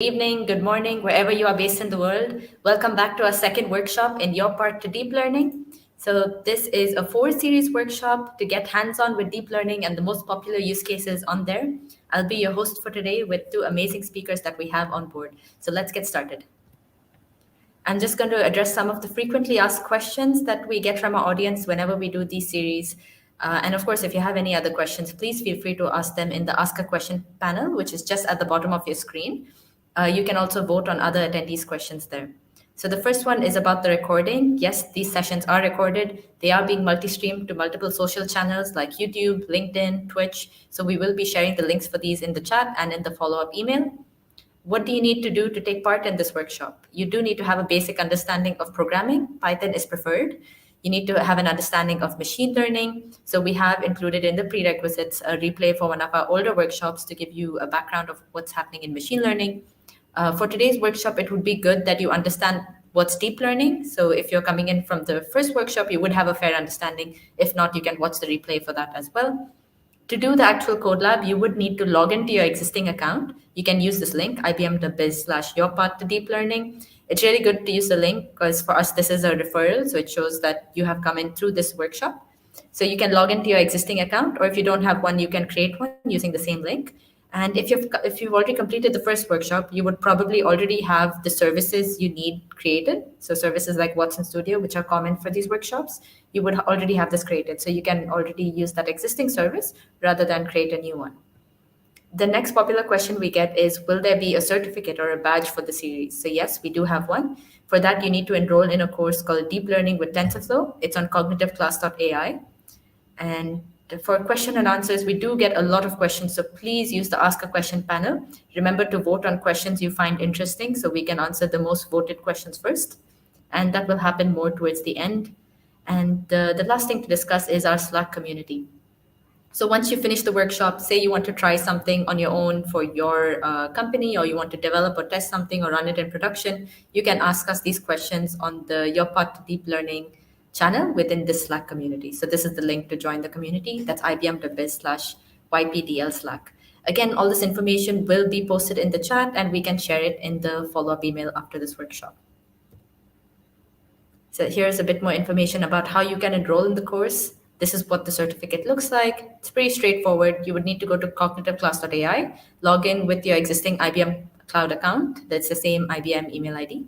Evening, good morning, wherever you are based in the world. Welcome back to our second workshop in Your Part to Deep Learning. So this is a 4-series workshop to get hands-on with deep learning and the most popular use cases on there. I'll be your host for today with 2 amazing speakers that we have on board. So let's get started. I'm just going to address some of the frequently asked questions that we get from our audience whenever we do these series. And of course, if you have any other questions, please feel free to ask them in the Ask a Question panel, which is just at the bottom of your screen. You can also vote on other attendees' questions there. So the first one is about the recording. Yes, these sessions are recorded. They are being multi-streamed to multiple social channels like YouTube, LinkedIn, Twitch. So we will be sharing the links for these in the chat and in the follow-up email. What do you need to do to take part in this workshop? You do need to have a basic understanding of programming. Python is preferred. You need to have an understanding of machine learning. So we have included in the prerequisites a replay for one of our older workshops to give you a background of what's happening in machine learning. For today's workshop, it would be good that you understand what's deep learning. So if you're coming in from the first workshop, you would have a fair understanding. If not, you can watch the replay for that as well. To do the actual code lab, you would need to log into your existing account. You can use this link, ibm.biz/yourpath-to-deep-learning. It's really good to use the link because for us, this is a referral. So it shows that you have come in through this workshop. So you can log into your existing account, or if you don't have one, you can create one using the same link. And if you've already completed the first workshop, you would probably already have the services you need created. So services like Watson Studio, which are common for these workshops, you would already have this created. So you can already use that existing service rather than create a new one. The next popular question we get is, will there be a certificate or a badge for the series? So yes, we do have one. For that, you need to enroll in a course called Deep Learning with TensorFlow. It's on cognitiveclass.ai. And for question and answers, we do get a lot of questions. So please use the Ask a Question panel. Remember to vote on questions you find interesting so we can answer the most voted questions first. And that will happen more towards the end. And the last thing to discuss is our Slack community. So once you finish the workshop, say you want to try something on your own for your company, or you want to develop or test something or run it in production, you can ask us these questions on the Your Path to Deep Learning channel within this Slack community. So this is the link to join the community. That's ibm.biz/ypdl Slack. Again, all this information will be posted in the chat and we can share it in the follow-up email after this workshop. So here's a bit more information about how you can enroll in the course. This is what the certificate looks like. It's pretty straightforward. You would need to go to cognitiveclass.ai, log in with your existing IBM Cloud account. That's the same IBM email ID.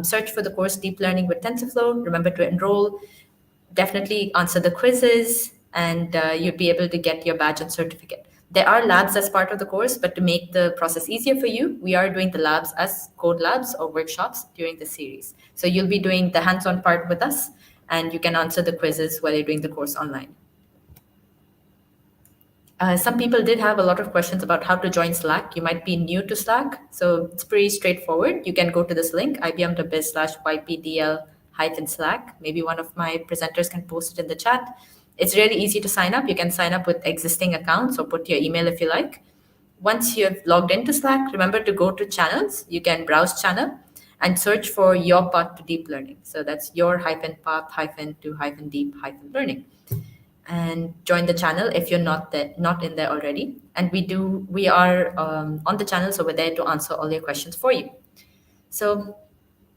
Search for the course Deep Learning with TensorFlow. Remember to enroll. Definitely answer the quizzes, and you'd be able to get your badge and certificate. There are labs as part of the course, but to make the process easier for you, we are doing the labs as code labs or workshops during the series. So you'll be doing the hands-on part with us, and you can answer the quizzes while you're doing the course online. Some people did have a lot of questions about how to join Slack. You might be new to Slack, so it's pretty straightforward. You can go to this link, ibm.biz/ypdl-slack. Maybe one of my presenters can post it in the chat. It's really easy to sign up. You can sign up with existing accounts or put your email if you like. Once you've logged into Slack, remember to go to channels. You can browse channel and search for Your Path to Deep Learning. So that's your-path-to-deep-learning. And join the channel if you're not in there already. And we are on the channel, so we're there to answer all your questions for you. So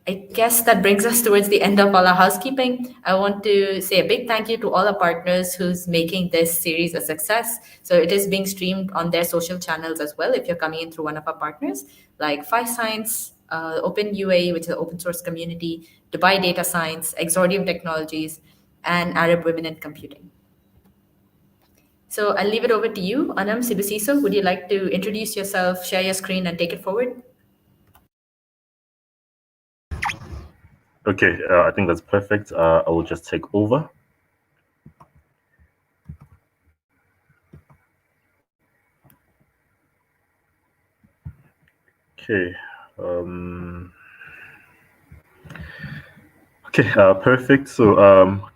I guess that brings us towards the end of all our housekeeping. I want to say a big thank you to all our partners who's making this series a success. So it is being streamed on their social channels as well if you're coming in through one of our partners, like Five Science, Open UAE, which is an open source community, Dubai Data Science, Exordium Technologies, and Arab Women in Computing. So I'll leave it over to you. Anam Sibusiso, would you like to introduce yourself, share your screen, and take it forward? Okay, I think that's perfect. I will just take over. Okay. Perfect. So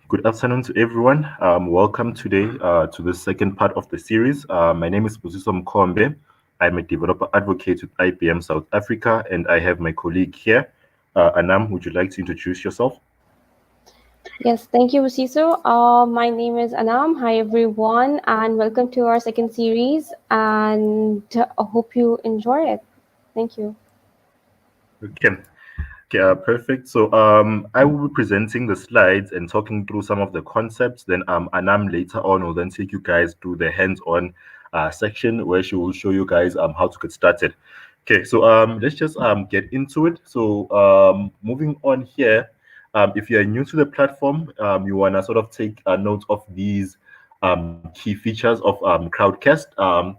good afternoon to everyone. Welcome today to the second part of the series. My name is Busiso Mkombe. I'm a developer advocate with IBM South Africa, and I have my colleague here. Anam, would you like to introduce yourself? Yes, thank you, Busiso. My name is Anam. Hi, everyone, and welcome to our second series, and I hope you enjoy it. Thank you. Okay. Okay, perfect. So I will be presenting the slides and talking through some of the concepts. Then Anam later on will then take you guys through the hands-on section where she will show you guys how to get started. Okay, so let's just get into it. So moving on here, if you are new to the platform, you wanna sort of take a note of these key features of Crowdcast.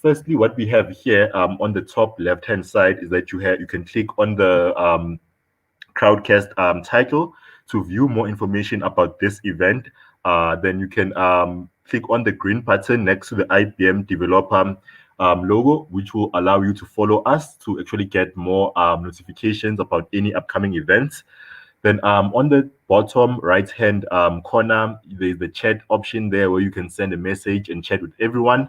Firstly, what we have here on the top left-hand side is that you can click on the Crowdcast title to view more information about this event. Then you can click on the green button next to the IBM developer logo, which will allow you to follow us to actually get more notifications about any upcoming events. Then on the bottom right-hand corner, there's the chat option there where you can send a message and chat with everyone.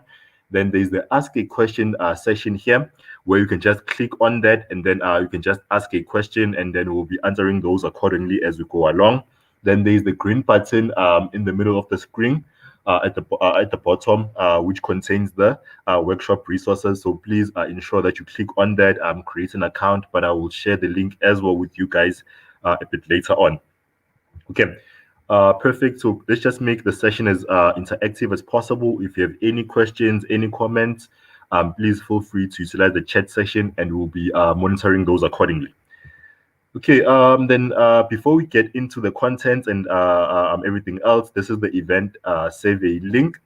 Then there's the ask a question session here where you can just click on that and then you can just ask a question and then we'll be answering those accordingly as we go along. Then there's the green button in the middle of the screen at the bottom, which contains the workshop resources. So please ensure that you click on that, create an account, but I will share the link as well with you guys a bit later on. Okay. Perfect. So let's just make the session as interactive as possible. If you have any questions, any comments, please feel free to utilize the chat session and we'll be monitoring those accordingly. Okay, then before we get into the content and everything else, this is the event survey link.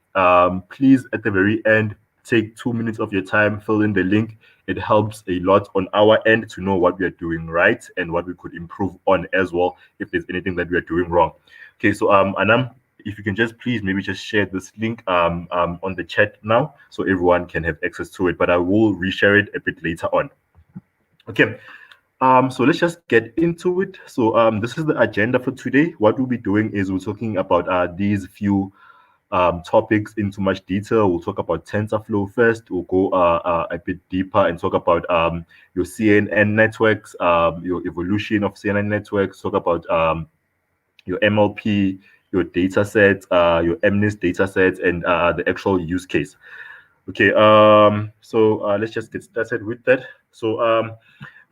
Please, at the very end, take 2 minutes of your time, fill in the link. It helps a lot on our end to know what we are doing right and what we could improve on as well if there's anything that we are doing wrong. Okay, so Anam, if you can just please maybe just share this link on the chat now so everyone can have access to it, but I will reshare it a bit later on. Okay. So let's just get into it. So this is the agenda for today. What we'll be doing is we're talking about these few topics into much detail. We'll talk about TensorFlow first. We'll go a bit deeper and talk about your CNN networks, your evolution of CNN networks, talk about your MLP, your data set, your MNIST data set, and the actual use case. Okay, so let's just get started with that. So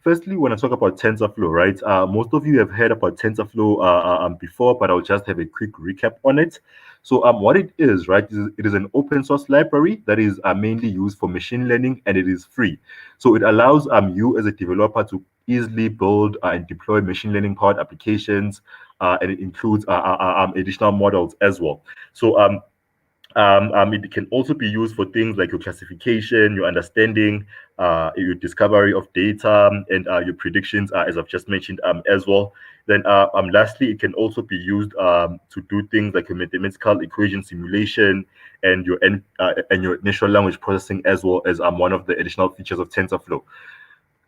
firstly, when I talk about TensorFlow, right, most of you have heard about TensorFlow before, but I'll just have a quick recap on it. So what it is, right, it is an open source library that is mainly used for machine learning and it is free. So it allows you as a developer to easily build and deploy machine learning powered applications, and it includes additional models as well. So it can also be used for things like your classification, your understanding, your discovery of data, and your predictions, as I've just mentioned as well. Then lastly, it can also be used to do things like your mathematical equation simulation and your natural language processing as well as one of the additional features of TensorFlow.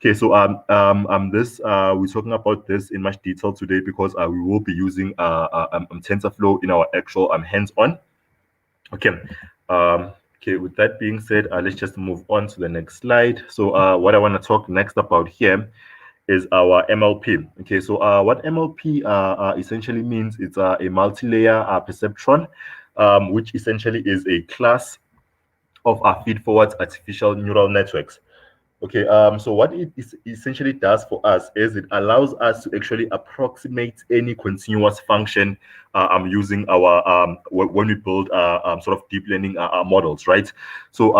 Okay, so we're talking about this in much detail today because we will be using TensorFlow in our actual hands-on. Okay. Okay, with that being said, let's just move on to the next slide. So what I want to talk next about here is our MLP. Okay, so what MLP essentially means, it's a multi-layer perceptron, which essentially is a class of feed-forward artificial neural networks. Okay, so what it essentially does for us is it allows us to actually approximate any continuous function using our when we build sort of deep learning models, right? So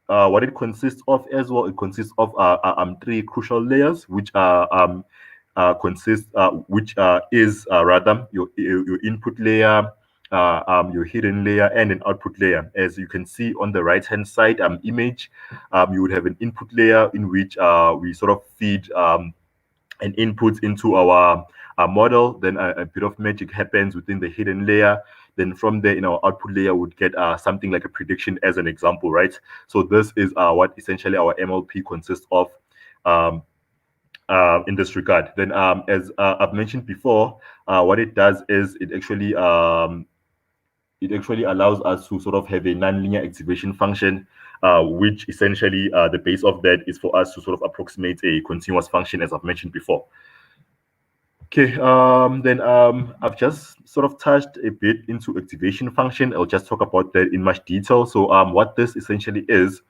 what it consists of as well, it consists of three crucial layers, which is rather your input layer, your hidden layer, and an output layer. As you can see on the right hand side image, you would have an input layer in which we sort of feed an input into our model. Then a bit of magic happens within the hidden layer. Then from there, in our output layer, would get something like a prediction as an example, right? So this is what essentially our MLP consists of. In this regard, then as I've mentioned before, what it does is it actually allows us to sort of have a nonlinear activation function, which essentially the base of that is for us to sort of approximate a continuous function, as I've mentioned before. Okay, then I've just sort of touched a bit into activation function. I'll just talk about that in much detail. So what this essentially is,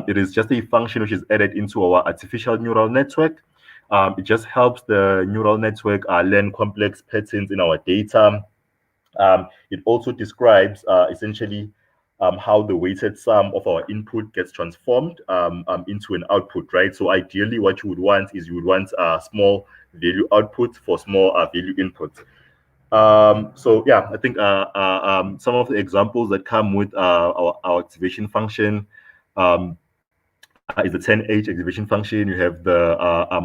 It is just a function which is added into our artificial neural network. It just helps the neural network learn complex patterns in our data. It also describes essentially how the weighted sum of our input gets transformed into an output, right? So ideally, what you would want is you would want small value output for small value input. So yeah, I think some of the examples that come with our activation function is the 10H activation function. You have the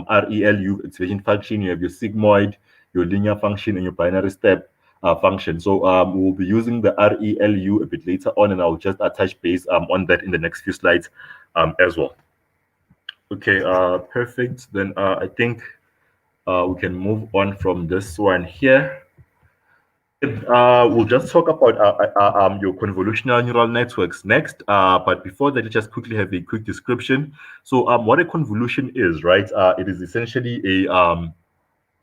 RELU activation function. You have your sigmoid, your linear function, and your binary step function. So we'll be using the RELU a bit later on, and I'll just touch base on that in the next few slides as well. Okay, perfect. Then I think we can move on from this one here. We'll just talk about your convolutional neural networks next. But before that, let's just quickly have a quick description. So, what a convolution is, right? It is essentially an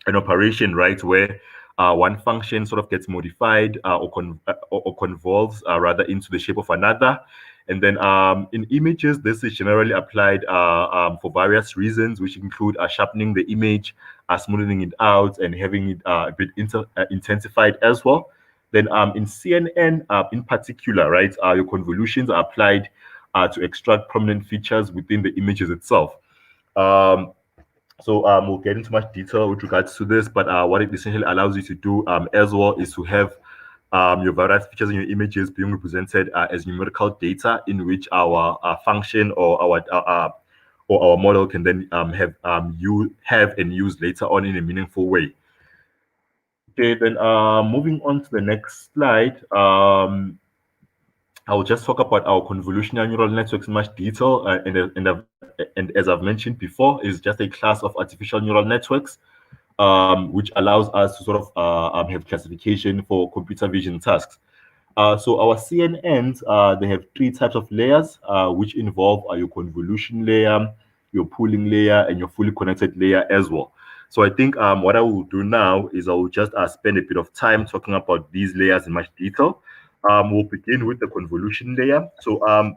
operation, right, where one function sort of gets modified or convolves rather into the shape of another. And then in images, this is generally applied for various reasons, which include sharpening the image, smoothing it out, and having it a bit intensified as well. Then in CNN in particular, right, your convolutions are applied to extract prominent features within the images itself. So we'll get into much detail with regards to this, but what it essentially allows you to do as well is to have your various features in your images being represented as numerical data in which our function or our model can then have and use later on in a meaningful way. Okay, then moving on to the next slide. I'll just talk about our convolutional neural networks in much detail, and as I've mentioned before, is just a class of artificial neural networks, which allows us to sort of have classification for computer vision tasks. So our CNNs, they have three types of layers, which involve your convolution layer, your pooling layer, and your fully connected layer as well. So I think what I will do now is I will just spend a bit of time talking about these layers in much detail. We'll begin with the convolution layer. So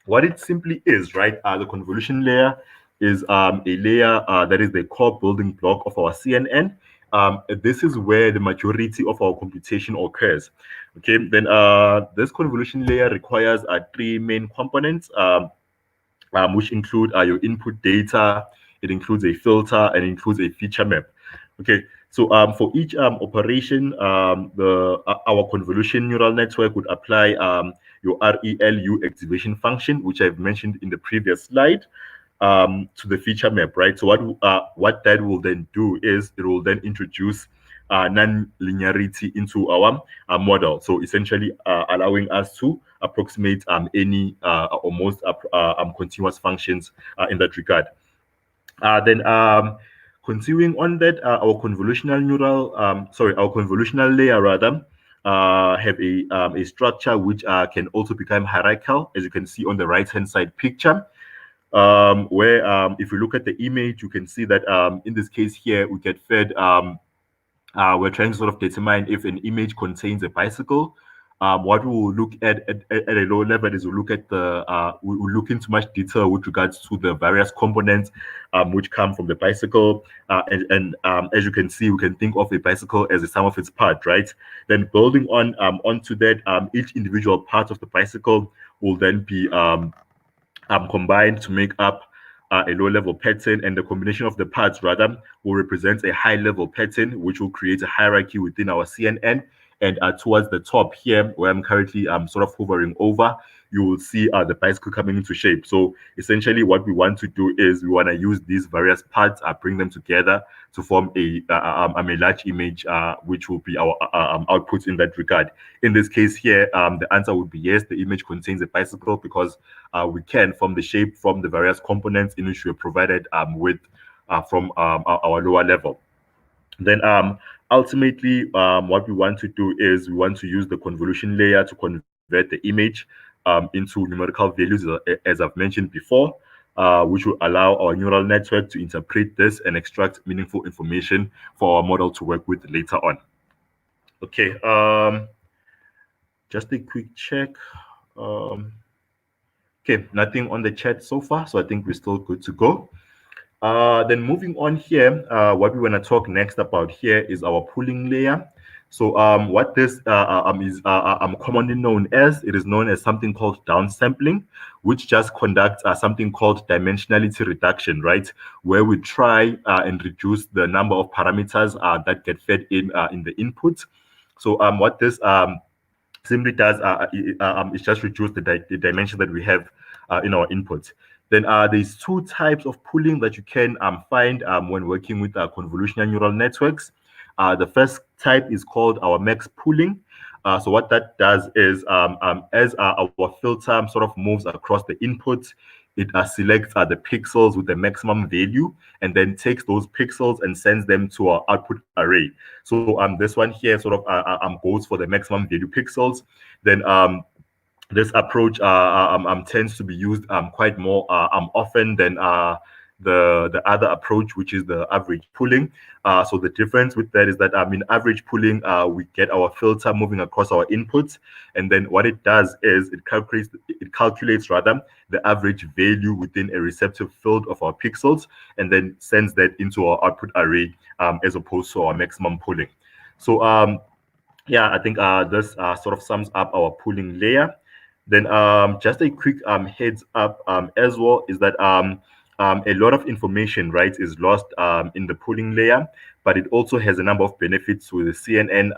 what it simply is, right? The convolution layer is a layer that is the core building block of our CNN. This is where the majority of our computation occurs. Okay, then this convolution layer requires three main components, which include your input data. It includes a filter and includes a feature map. Okay, so for each operation, our convolution neural network would apply your RELU activation function, which I've mentioned in the previous slide, to the feature map, right? So what that will then do is it will then introduce non-linearity into our model. So essentially allowing us to approximate any or most continuous functions in that regard. Then continuing on that, our convolutional layer rather have a structure which can also become hierarchical, as you can see on the right-hand side picture. Where if you look at the image, you can see that in this case here, we get fed, we're trying to sort of determine if an image contains a bicycle. What we will look at a low level is we'll look at we'll look into much detail with regards to the various components which come from the bicycle. And as you can see, we can think of a bicycle as the sum of its parts, right? Then building onto that, each individual part of the bicycle will then be combined to make up a low-level pattern, and the combination of the parts rather will represent a high-level pattern, which will create a hierarchy within our CNN. And towards the top here, where I'm currently sort of hovering over, you will see the bicycle coming into shape. So essentially what we want to do is we want to use these various parts, bring them together to form a large image, which will be our outputs in that regard. In this case here, the answer would be yes, the image contains a bicycle because we can form the shape from the various components in which we are provided with from our lower level. Then ultimately, what we want to do is we want to use the convolution layer to convert the image into numerical values, as I've mentioned before, which will allow our neural network to interpret this and extract meaningful information for our model to work with later on. Okay, just a quick check. Okay, Okay, nothing on the chat so far, so I think we're still good to go. Then moving on here, what we want to talk next about here is our pooling layer. So what this is commonly known as, it is known as something called downsampling, which just conducts something called dimensionality reduction, right? Where we try and reduce the number of parameters that get fed in the input. So what this simply does is just reduce the dimension that we have in our input. Then there's two types of pooling that you can find when working with convolutional neural networks. The first type is called our max pooling. So what that does is as our filter sort of moves across the input, it selects the pixels with the maximum value and then takes those pixels and sends them to our output array. So this one here sort of goes for the maximum value pixels. Then this approach tends to be used quite more often than the other approach, which is the average pooling. So the difference with that is that in average pooling, we get our filter moving across our inputs, and then what it does is it calculates rather the average value within a receptive field of our pixels, and then sends that into our output array as opposed to our maximum pooling. So yeah, I think this sort of sums up our pooling layer. Then just a quick heads up as well is that a lot of information, right, is lost in the pooling layer, but it also has a number of benefits with the CNN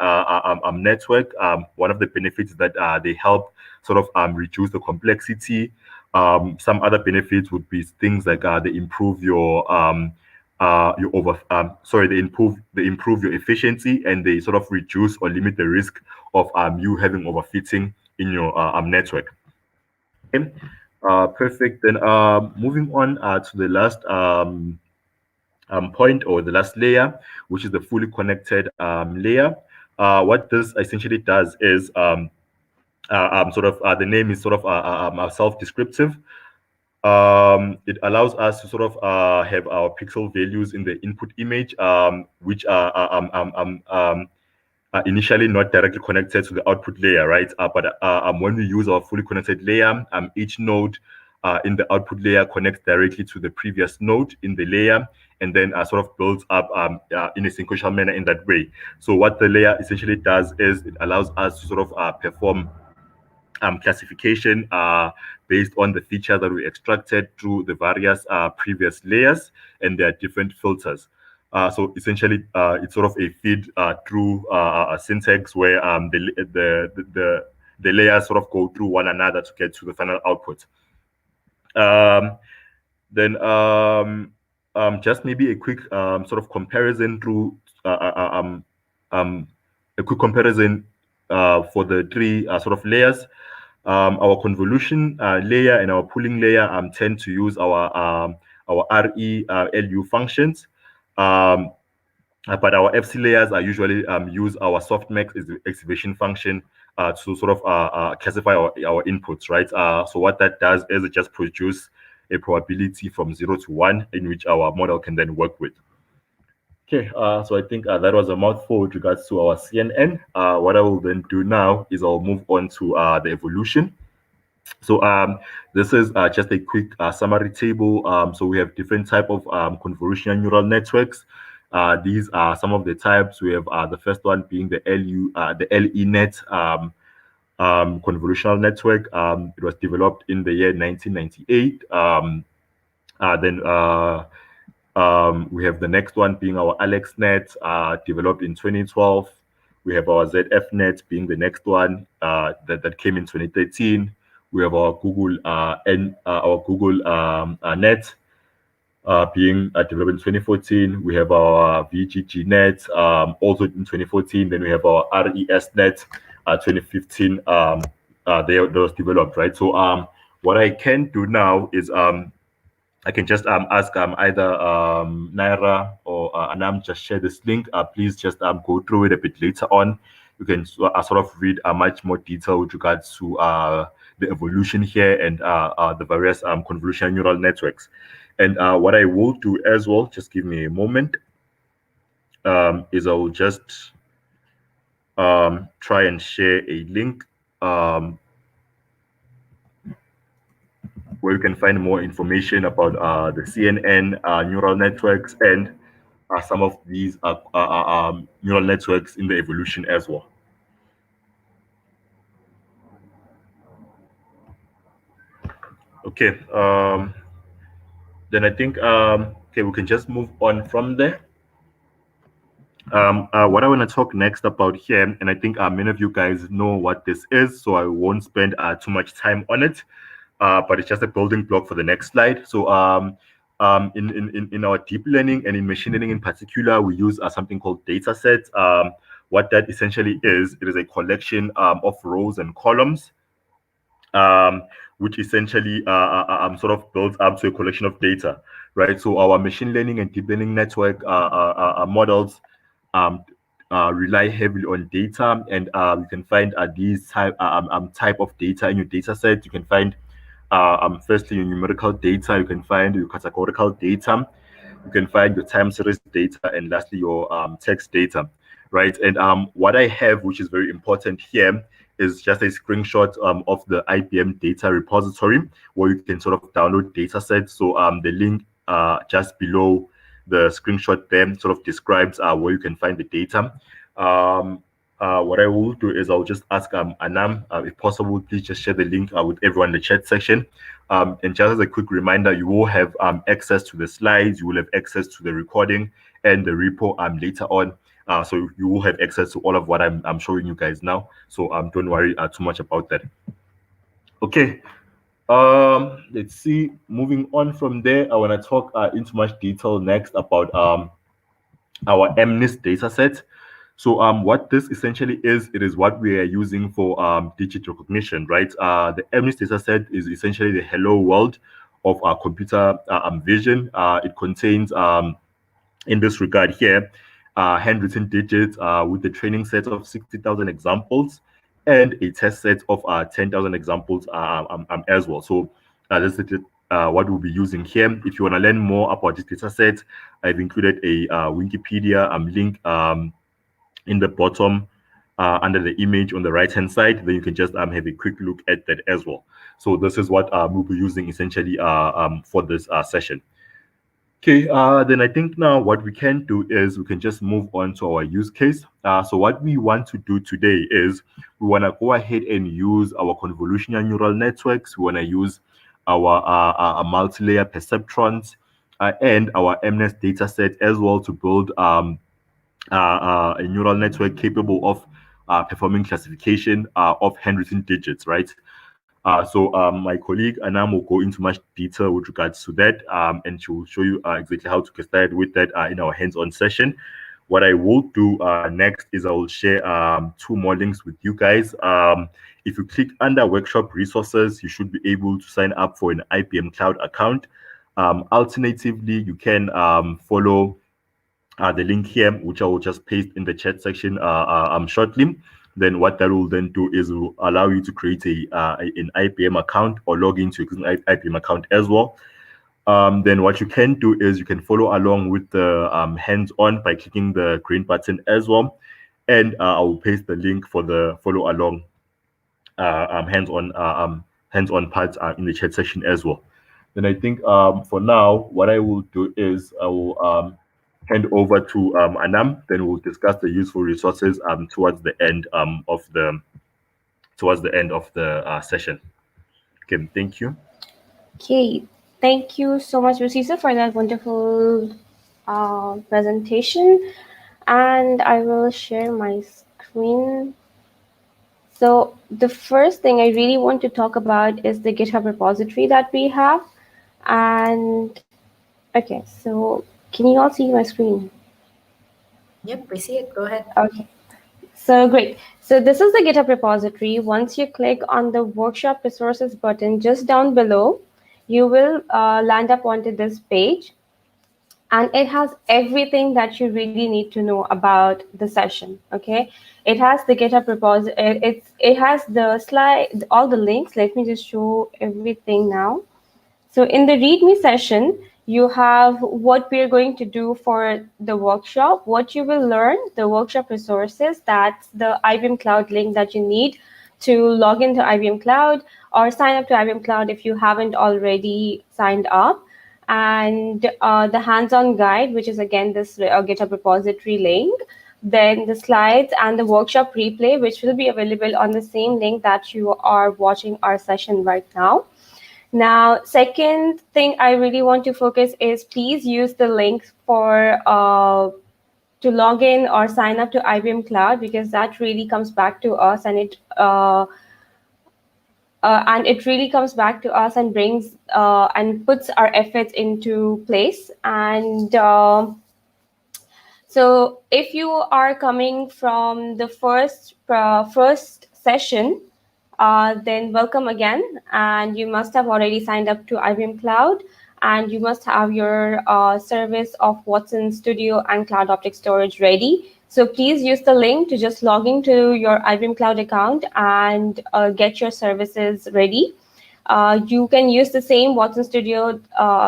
network. One of the benefits is that they help sort of reduce the complexity. Some other benefits would be things like they improve they improve your efficiency, and they sort of reduce or limit the risk of you having overfitting in your network. Okay. Perfect. Then moving on to the last point, or the last layer, which is the fully connected layer. What this essentially does is the name is sort of self-descriptive. It allows us to sort of have our pixel values in the input image, which are initially not directly connected to the output layer, right? But when we use our fully connected layer, each node in the output layer connects directly to the previous node in the layer, and then sort of builds up in a sequential manner in that way. So what the layer essentially does is it allows us to sort of perform classification based on the feature that we extracted through the various previous layers and their different filters. So essentially, it's sort of a feed through a syntax where the layers sort of go through one another to get to the final output. Then just maybe a quick sort of comparison through a quick comparison for the three sort of layers. Our convolution layer and our pooling layer tend to use our RE-LU functions. But our FC layers are usually use our softmax excavation function to sort of classify our inputs, right? So what that does is it just produce a probability from 0 to 1 in which our model can then work with. Okay, so I think that was a mouthful with regards to our CNN. What I will then do now is I'll move on to the evolution. So this is just a quick summary table. So we have different type of convolutional neural networks. These are some of the types. We have the first one being the LENet convolutional network. It was developed in the year 1998. Then we have the next one being our AlexNet, developed in 2012. We have our ZFNet being the next one that came in 2013. We have our Google Net being developed in 2014. We have our VGGNet also in 2014. Then we have our RESNet 2015. They was developed, right? So what I can do now is I can just ask either Naira or Anam just share this link. Please just go through it a bit later on. You can sort of read much more detail with regards to the evolution here and the various convolutional neural networks. And what I will do as well, just give me a moment, is I will just try and share a link. where you can find more information about the CNN neural networks and some of these neural networks in the evolution as well. Okay, then I think okay, we can just move on from there. What I want to talk next about here, and I think many of you guys know what this is, so I won't spend too much time on it. But it's just a building block for the next slide. So in our deep learning and in machine learning in particular, we use something called data sets. What that essentially is, it is a collection of rows and columns, which essentially sort of builds up to a collection of data, right? So our machine learning and deep learning network models rely heavily on data, and you can find these type of data in your data set. You can find firstly your numerical data, you can find your categorical data, you can find your time series data, and lastly your text data, right? And what I have, which is very important here, is just a screenshot of the IBM data repository where you can sort of download data sets. So the link just below the screenshot there sort of describes where you can find the data. What I will do is I'll just ask Anam, if possible, please just share the link with everyone in the chat section. And just as a quick reminder, you will have access to the slides, you will have access to the recording and the repo later on. So you will have access to all of what I'm showing you guys now. So don't worry too much about that. Okay. Let's see. Moving on from there, I want to talk into much detail next about our MNIST data set. So what this essentially is, it is what we are using for digit recognition, right? The MNIST data set is essentially the hello world of our computer vision. It contains, in this regard here, handwritten digits with the training set of 60,000 examples and a test set of 10,000 examples as well. So this is what we'll be using here. If you want to learn more about this data set, I've included a Wikipedia link in the bottom under the image on the right hand side. Then you can just have a quick look at that as well. So this is what we'll be using essentially for this session. Okay, then I think now what we can do is we can just move on to our use case. So what we want to do today is we want to go ahead and use our convolutional neural networks. We want to use our multi-layer perceptrons and our MNIST data set as well to build a neural network capable of performing classification of handwritten digits, right? So my colleague Anam will go into much detail with regards to that, and she will show you exactly how to get started with that in our hands-on session. What I will do next is I will share 2 more links with you guys. If you click under workshop resources, you should be able to sign up for an IBM Cloud account. Alternatively, you can follow the link here, which I will just paste in the chat section shortly. Then what that will then do is it will allow you to create an IBM account or log into an IBM account as well. Then what you can do is you can follow along with the hands-on by clicking the green button as well. And I will paste the link for the follow along hands-on part in the chat section as well. Then I think for now, what I will do is I will hand over to Anam. Then we'll discuss the useful resources towards the end of the session. Okay, thank you. Okay, thank you so much, Rosisa, for that wonderful presentation. And I will share my screen. So the first thing I really want to talk about is the GitHub repository that we have. And okay, so can you all see my screen? Yep, we see it. Go ahead. Okay, so great. So this is the GitHub repository. Once you click on the workshop resources button just down below, you will land up onto this page. And it has everything that you really need to know about the session, okay? It has the GitHub repository, it has the slide, all the links. Let me just show everything now. So in the README session, you have what we're going to do for the workshop, what you will learn, the workshop resources, that's the IBM Cloud link that you need to log into IBM Cloud or sign up to IBM Cloud if you haven't already signed up. And the hands-on guide, which is again this GitHub repository link, then the slides and the workshop replay, which will be available on the same link that you are watching our session right now. Now, second thing I really want to focus is please use the link for to log in or sign up to IBM Cloud, because that really comes back to us, and it really comes back to us and brings and puts our efforts into place. And so if you are coming from the first session, then welcome again, and you must have already signed up to IBM Cloud, and you must have your service of Watson Studio and Cloud Object Storage ready. So please use the link to just log into your IBM Cloud account and get your services ready. You can use the same Watson Studio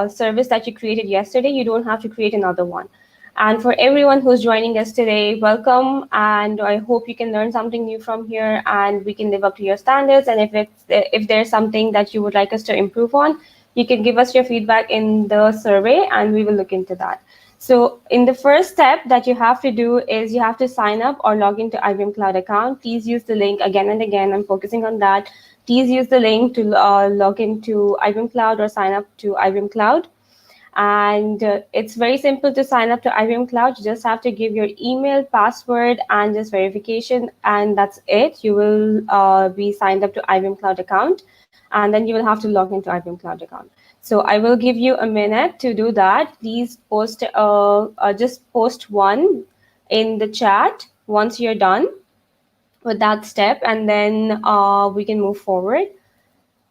service that you created yesterday. You don't have to create another one. And for everyone who's joining us today, welcome, and I hope you can learn something new from here and we can live up to your standards. And if there's something that you would like us to improve on, you can give us your feedback in the survey and we will look into that. So in the first step that you have to do is you have to sign up or log into IBM Cloud account. Please use the link again and again. I'm focusing on that. Please use the link to log into IBM Cloud or sign up to IBM Cloud. And it's very simple to sign up to IBM Cloud. You just have to give your email, password, and just verification, and that's it. You will be signed up to IBM Cloud account, and then you will have to log into IBM Cloud account. So I will give you a minute to do that. Please post, just post one in the chat once you're done with that step, and then we can move forward.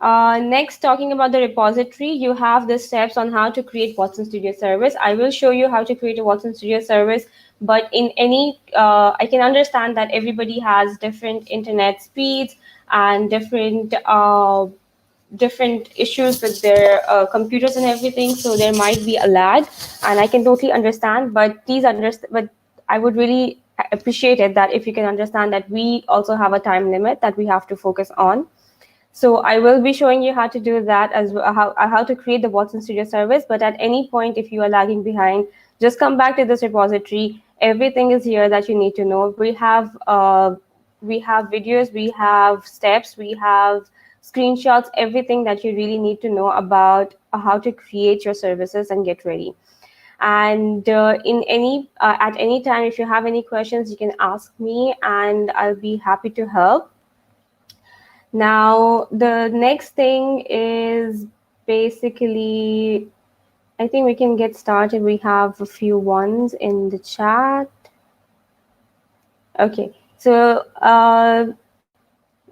Next, talking about the repository, you have the steps on how to create Watson Studio service. I will show you how to create a Watson Studio service, but in any, I can understand that everybody has different internet speeds and different issues with their computers and everything, so there might be a lag, and I can totally understand, but please understand, but I would really appreciate it that if you can understand that we also have a time limit that we have to focus on. So I will be showing you how to do that, as well, how to create the Watson Studio service. But at any point, if you are lagging behind, just come back to this repository. Everything is here that you need to know. We have videos, we have steps, we have screenshots, everything that you really need to know about how to create your services and get ready. And at any time, if you have any questions, you can ask me, and I'll be happy to help. Now, the next thing is basically, I think we can get started. We have a few ones in the chat. Okay, so,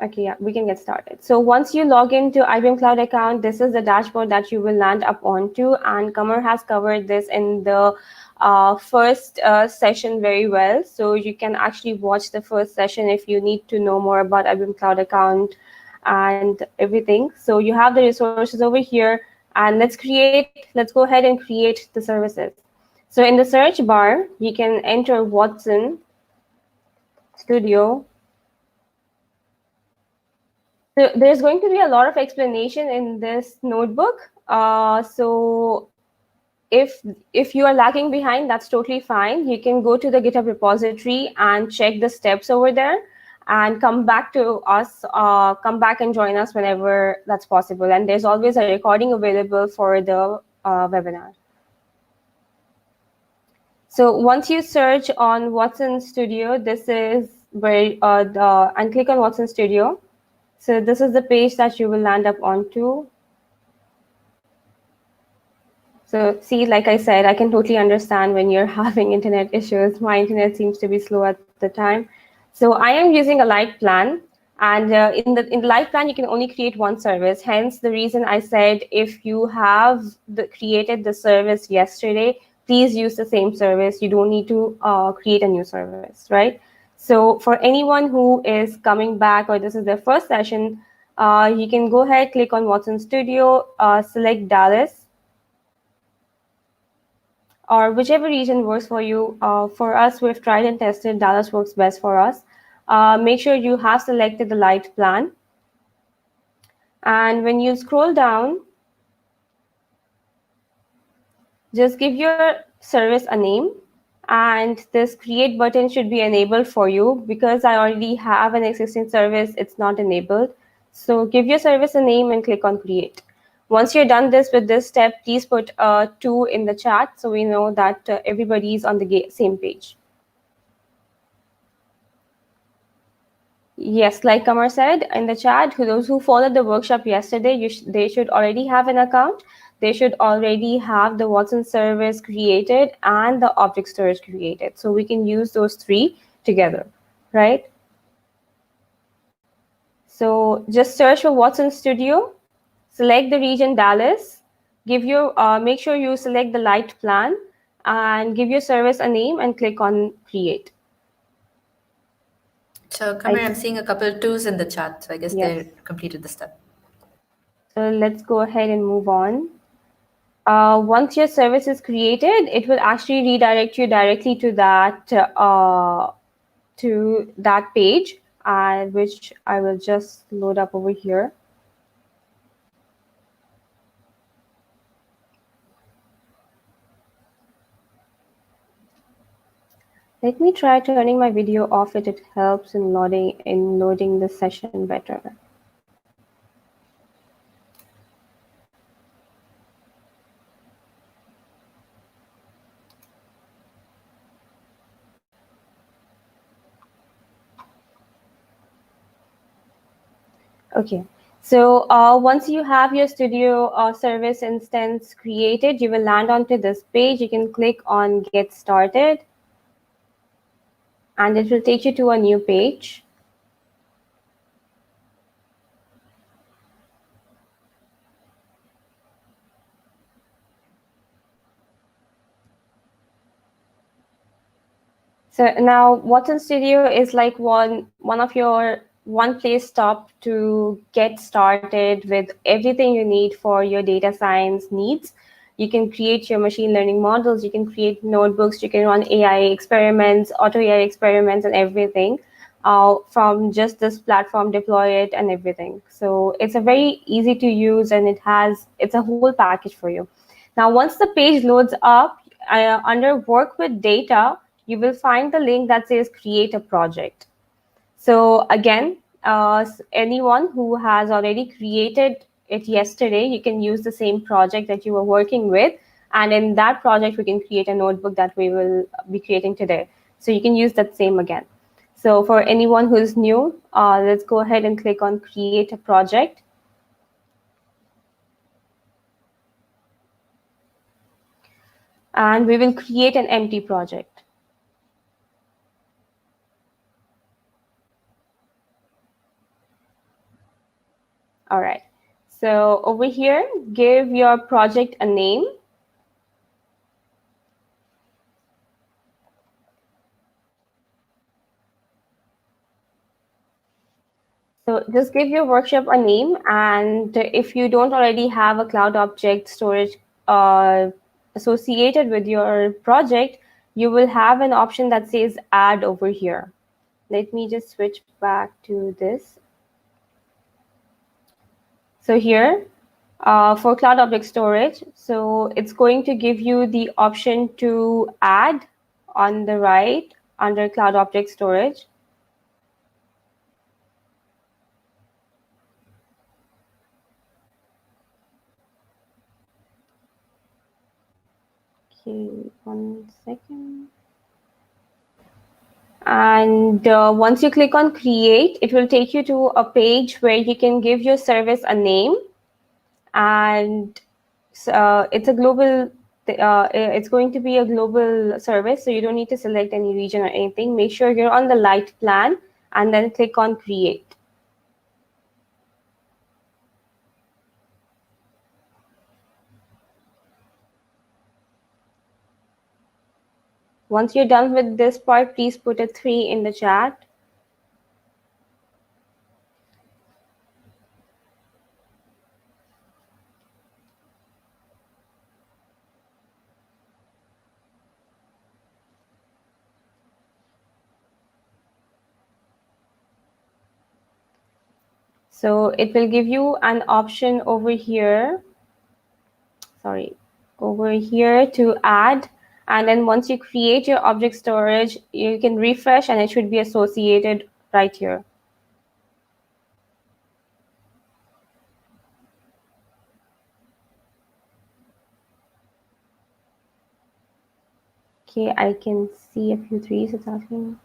okay, yeah, we can get started. So once you log into IBM Cloud account, this is the dashboard that you will land up onto, and Kamar has covered this in the first session very well. So you can actually watch the first session if you need to know more about IBM Cloud account and everything. So you have the resources over here, and let's go ahead and create the services. So in the search bar, you can enter Watson Studio. So there's going to be a lot of explanation in this notebook. So if you are lagging behind, that's totally fine. You can go to the GitHub repository and check the steps over there, and come back to us, come back and join us whenever that's possible. And there's always a recording available for the webinar. So once you search on Watson Studio, this is where, and click on Watson Studio. So this is the page that you will land up onto. So see, like I said, I can totally understand when you're having internet issues. My internet seems to be slow at the time. So I am using a light plan, and in the light plan, you can only create one service. Hence, the reason I said if you have created the service yesterday, please use the same service. You don't need to create a new service, right? So for anyone who is coming back, or this is their first session, you can go ahead, click on Watson Studio, select Dallas, or whichever region works for you. For us, we've tried and tested. Dallas works best for us. make sure you have selected the light plan. And when you scroll down, just give your service a name. And this create button should be enabled for you. Because I already have an existing service, it's not enabled. So give your service a name and click on create. Once you're done with this step, please put 2 in the chat so we know that everybody is on the same page. Yes, like Kamar said in the chat, those who followed the workshop yesterday, they should already have an account. They should already have the Watson service created and the object storage created. So we can use those 3 together, right? So just search for Watson Studio, select the region Dallas, make sure you select the light plan, and give your service a name and click on create. So, Kamar, I'm seeing a couple of 2s in the chat, so I guess Yes. they completed the step. So let's go ahead and move on. Once your service is created, it will actually redirect you directly to that page, which I will just load up over here. Let me try turning my video off. It helps in loading the session better. Okay, so once you have your studio service instance created, you will land onto this page. You can click on Get Started, and it will take you to a new page. So now Watson Studio is like one of your one-place stop to get started with everything you need for your data science needs. You can create your machine learning models, you can create notebooks, you can run AI experiments, auto AI experiments, and everything from just this platform, deploy it and everything. So it's a very easy to use, and it's a whole package for you. Now, once the page loads up, under Work with Data, you will find the link that says Create a Project. So again, anyone who has already created it yesterday, you can use the same project that you were working with. And in that project, we can create a notebook that we will be creating today. So you can use that same again. So for anyone who is new, let's go ahead and click on Create a Project. And we will create an empty project. All right. So over here, give your project a name. So just give your workshop a name. And if you don't already have a cloud object storage associated with your project, you will have an option that says Add over here. Let me just switch back to this. So here, for cloud object storage, so it's going to give you the option to add on the right under cloud object storage. Okay, 1 second. And once you click on create, it will take you to a page where you can give your service a name. And it's a global, it's going to be a global service. So you don't need to select any region or anything. Make sure you're on the light plan and then click on create. Once you're done with this part, please put a 3 in the chat. So it will give you an option over here, over here to add. And then once you create your object storage, you can refresh and it should be associated right here. Okay, I can see a few threes it's asking.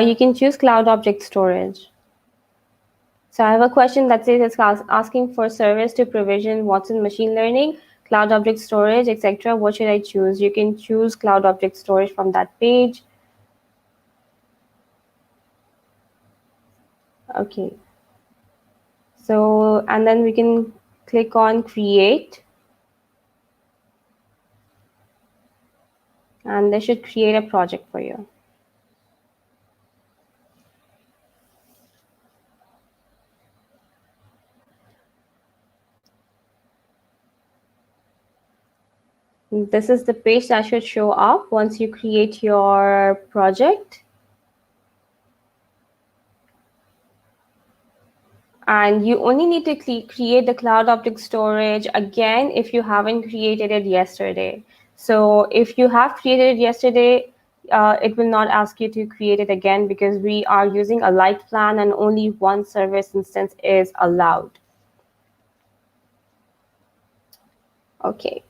You can choose cloud object storage. So I have a question that says it's asking for service to provision Watson machine learning, cloud object storage, etc. What should I choose? You can choose cloud object storage from that page. Okay. So, and then we can click on create. And they should create a project for you. This is the page that should show up once you create your project. And you only need to create the cloud object storage again if you haven't created it yesterday. So if you have created it yesterday, it will not ask you to create it again because we are using a light plan and only one service instance is allowed. Okay.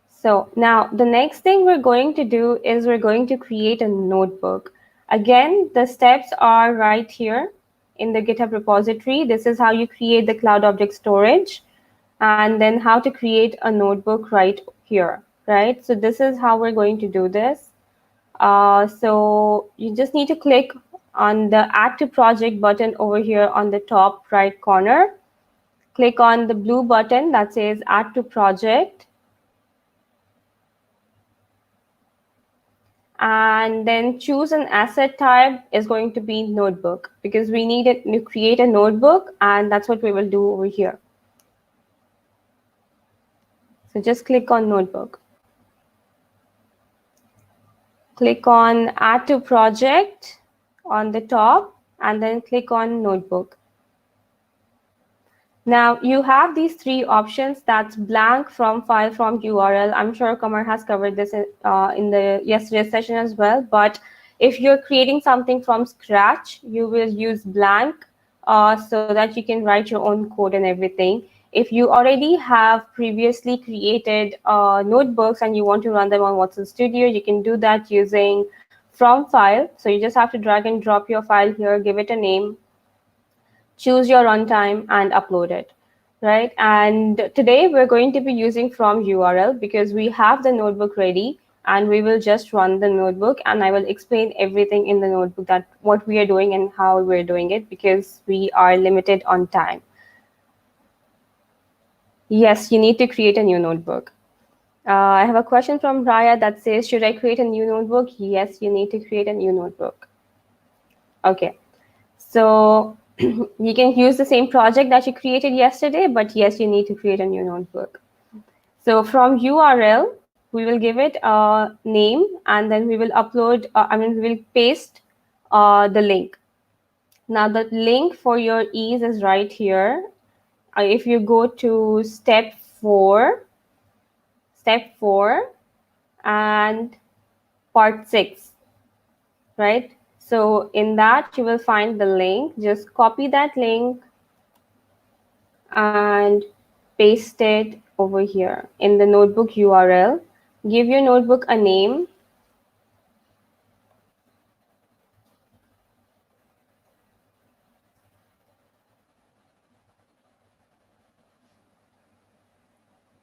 So now the next thing we're going to do is we're going to create a notebook. Again, the steps are right here in the GitHub repository. This is how you create the cloud object storage and then how to create a notebook right here, right? So this is how we're going to do this. So you just need to click on the Add to Project button over here on the top right corner. Click on the blue button that says Add to Project. And then choose an asset type is going to be notebook because we need it to create a notebook, and that's what we will do over here. So just click on notebook. Click on add to project on the top and then click on notebook. Now you have these three options. That's blank, from file, from URL. I'm sure Kamar has covered this in the yesterday's session as well. But if you're creating something from scratch, you will use blank so that you can write your own code and everything. If you already have previously created notebooks and you want to run them on Watson Studio, you can do that using from file. So you just have to drag and drop your file here, give it a name, choose your runtime and upload it, right? And today we're going to be using from URL because we have the notebook ready and we will just run the notebook and I will explain everything in the notebook, that what we are doing and how we're doing it, because we are limited on time. Yes, you need to create a new notebook. I have a question from Raya that says, should I create a new notebook? Yes, you need to create a new notebook. Okay, so you can use the same project that you created yesterday, but yes, you need to create a new notebook. So from URL, we will give it a name and then we will upload, we will paste the link. Now the link for your ease is right here. If you go to step 4 and part 6, right? So in that, you will find the link. Just copy that link and paste it over here in the notebook URL. Give your notebook a name.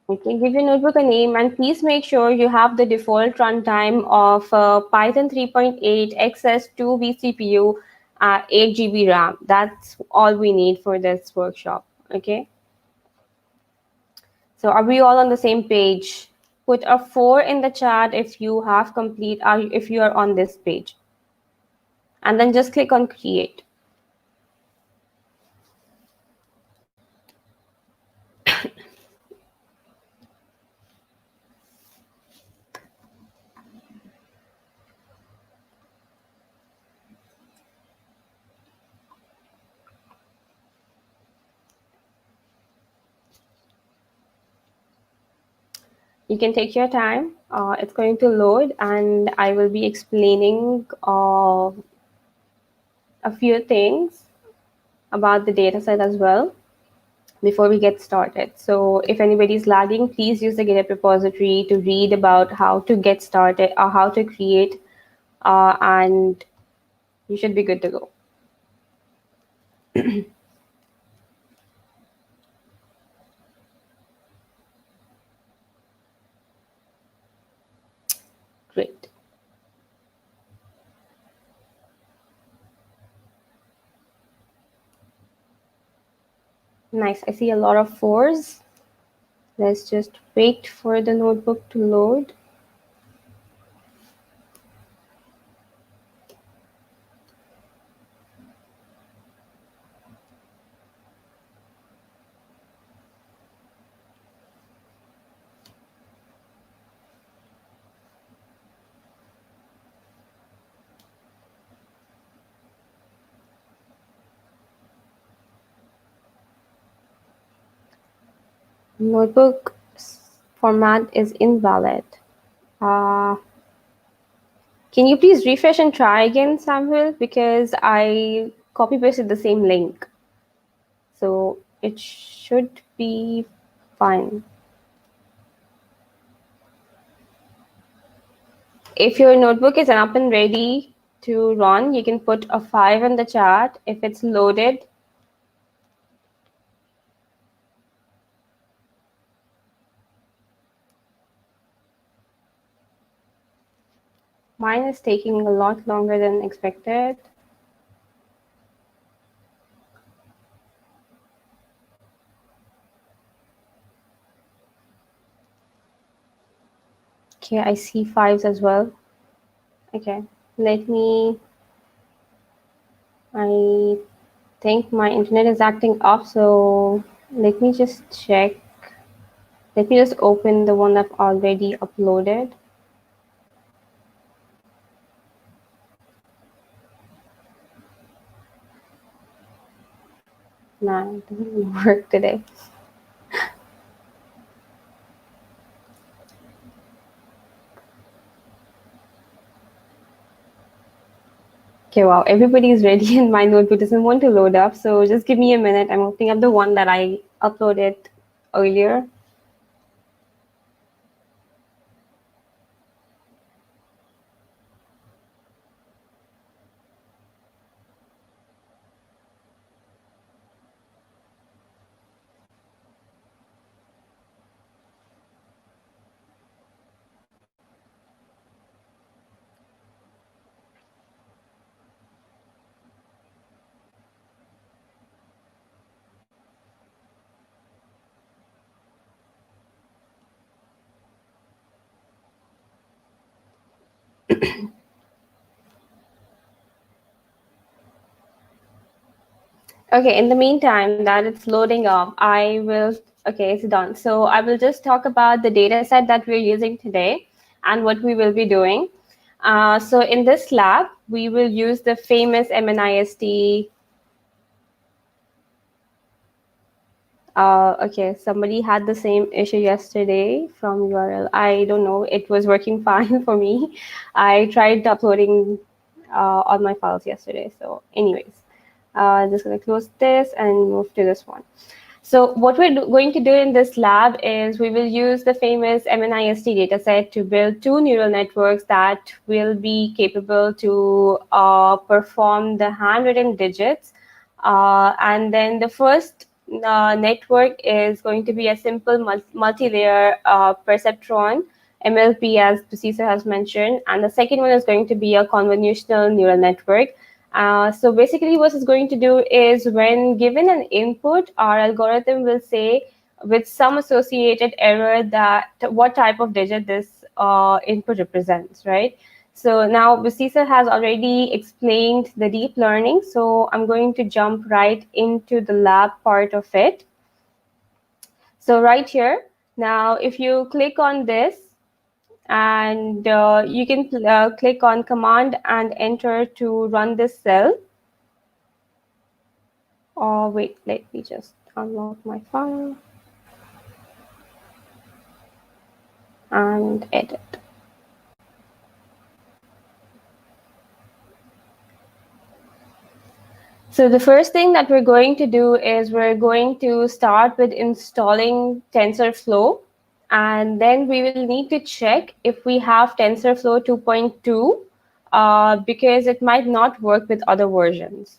Okay, give your notebook a name and please make sure you have the default runtime of Python 3.8, XS 2 vCPU, 8 GB RAM. That's all we need for this workshop, okay? So are we all on the same page? Put a 4 in the chat if you have if you are on this page. And then just click on create. You can take your time. It's going to load, and I will be explaining a few things about the dataset as well before we get started. So if anybody is lagging, please use the GitHub repository to read about how to get started or how to create, and you should be good to go. Great. Nice. I see a lot of fours. Let's just wait for the notebook to load. Notebook format is invalid. Can you please refresh and try again, Samuel? Because I copy pasted the same link. So it should be fine. If your notebook is up and ready to run, you can put a 5 in the chat. If it's loaded, mine is taking a lot longer than expected. Okay, I see 5s as well. Okay, I think my internet is acting up, so let me just check. Let me just open the one I've already uploaded. Nah, it doesn't work today. Okay, wow, everybody is ready and my notebook doesn't want to load up. So just give me a minute. I'm opening up the one that I uploaded earlier. Okay, in the meantime that it's loading up, okay, it's done. So I will just talk about the data set that we're using today and what we will be doing. So in this lab, we will use the famous MNIST. Okay, somebody had the same issue yesterday from URL. I don't know, it was working fine for me. I tried uploading all my files yesterday. So anyways, just gonna close this and move to this one. So what we're going to do in this lab is we will use the famous MNIST dataset to build two neural networks that will be capable to perform the handwritten digits. And then the first network is going to be a simple multi-layer perceptron, MLP, as Cesar has mentioned. And the second one is going to be a convolutional neural network. So basically what it's going to do is when given an input, our algorithm will say with some associated error that what type of digit this input represents, right? So now Cesar has already explained the deep learning, so I'm going to jump right into the lab part of it. So right here, now if you click on this, and you can click on Command and Enter to run this cell. Oh, wait, let me just unlock my file. and edit. So the first thing that we're going to do is we're going to start with installing TensorFlow, and then we will need to check if we have TensorFlow 2.2 because it might not work with other versions.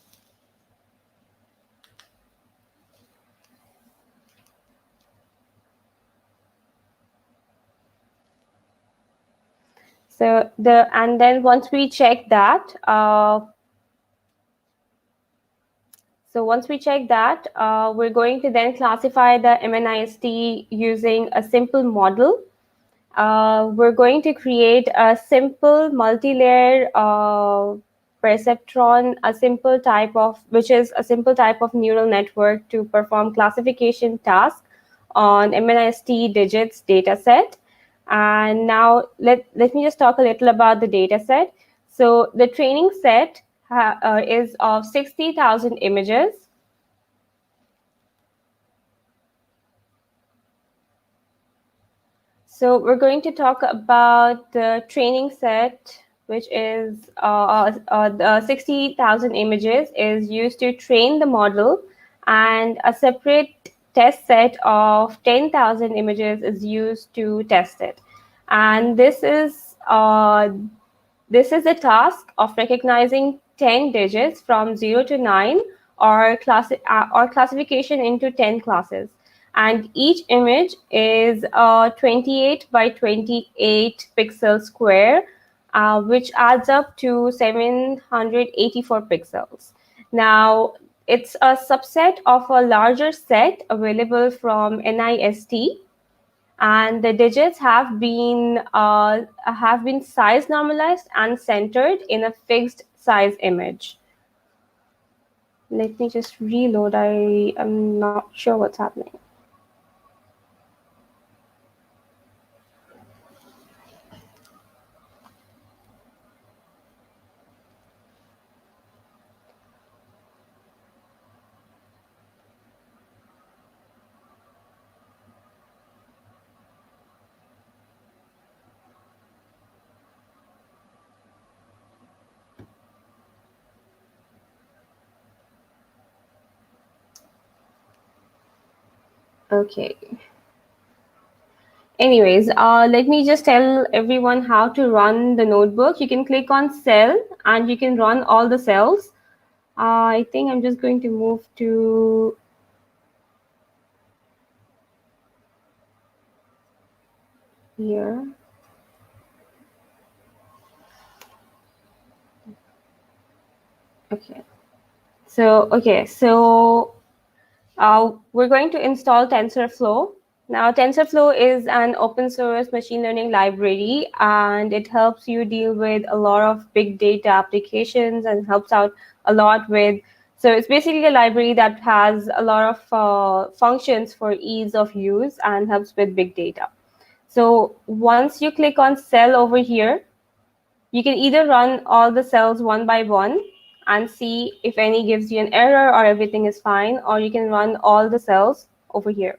So and then once we check that, we're going to then classify the MNIST using a simple model. We're going to create a simple multi-layer perceptron, which is a simple type of neural network to perform classification tasks on MNIST digits dataset. And now let me just talk a little about the dataset. So the training set is of 60,000 images. So we're going to talk about the training set, which is the 60,000 images is used to train the model, and a separate test set of 10,000 images is used to test it. And this is a task of recognizing 10 digits from 0 to 9 or classification into 10 classes. And each image is a 28 by 28 pixel square, which adds up to 784 pixels. Now, it's a subset of a larger set available from NIST, and the digits have been size normalized and centered in a fixed size image. Let me just reload. I am not sure what's happening. Okay. Anyways, let me just tell everyone how to run the notebook. You can click on cell and you can run all the cells. I think I'm just going to move to here. Okay. So we're going to install TensorFlow. Now, TensorFlow is an open source machine learning library, and it helps you deal with a lot of big data applications and helps out a lot with. So it's basically a library that has a lot of functions for ease of use and helps with big data. So once you click on cell over here, you can either run all the cells one by one and see if any gives you an error or everything is fine, or you can run all the cells over here.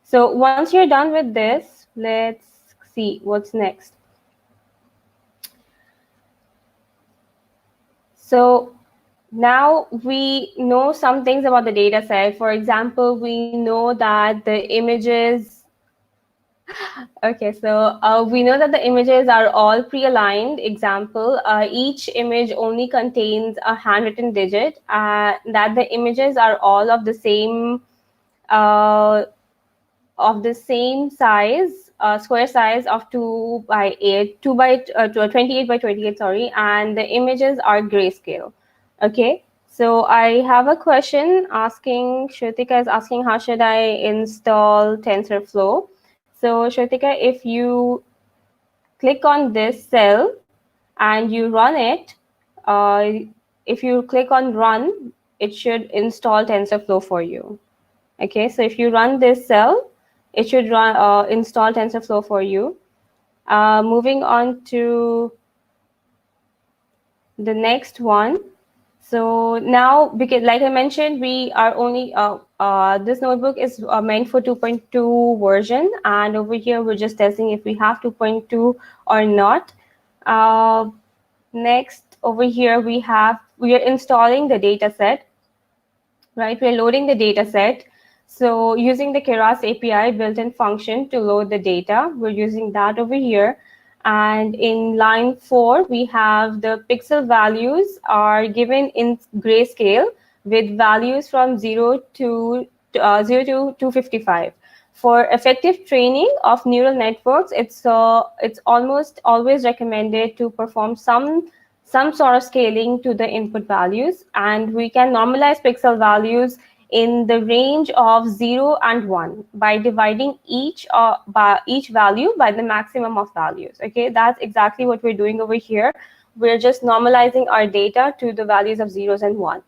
So once you're done with this, let's see what's next. So now we know some things about the data set. For example, we know that the images Okay, so we know that the images are all pre-aligned. Example, each image only contains a handwritten digit, that the images are all of the same size, square size of 2 by 8, 28 by 28, sorry, and the images are grayscale. Okay, so I have a question asking, Shrutika is asking, how should I install TensorFlow? So Shrutika, if you click on this cell and you run it, if you click on run, it should install TensorFlow for you. Okay, so if you run this cell, it should install TensorFlow for you. Moving on to the next one. So now, because like I mentioned, we are only, this notebook is meant for 2.2 version. And over here, we're just testing if we have 2.2 or not. Next, over here, we are installing the data set, right? We're loading the data set. So using the Keras API built-in function to load the data, we're using that over here. And in line 4, we have the pixel values are given in grayscale with values from 0 to 255. For effective training of neural networks, it's almost always recommended to perform some sort of scaling to the input values, and we can normalize pixel values in the range of 0 and 1 by dividing each value by the maximum of values. Okay, that's exactly what we're doing over here. We're just normalizing our data to the values of zeros and 1.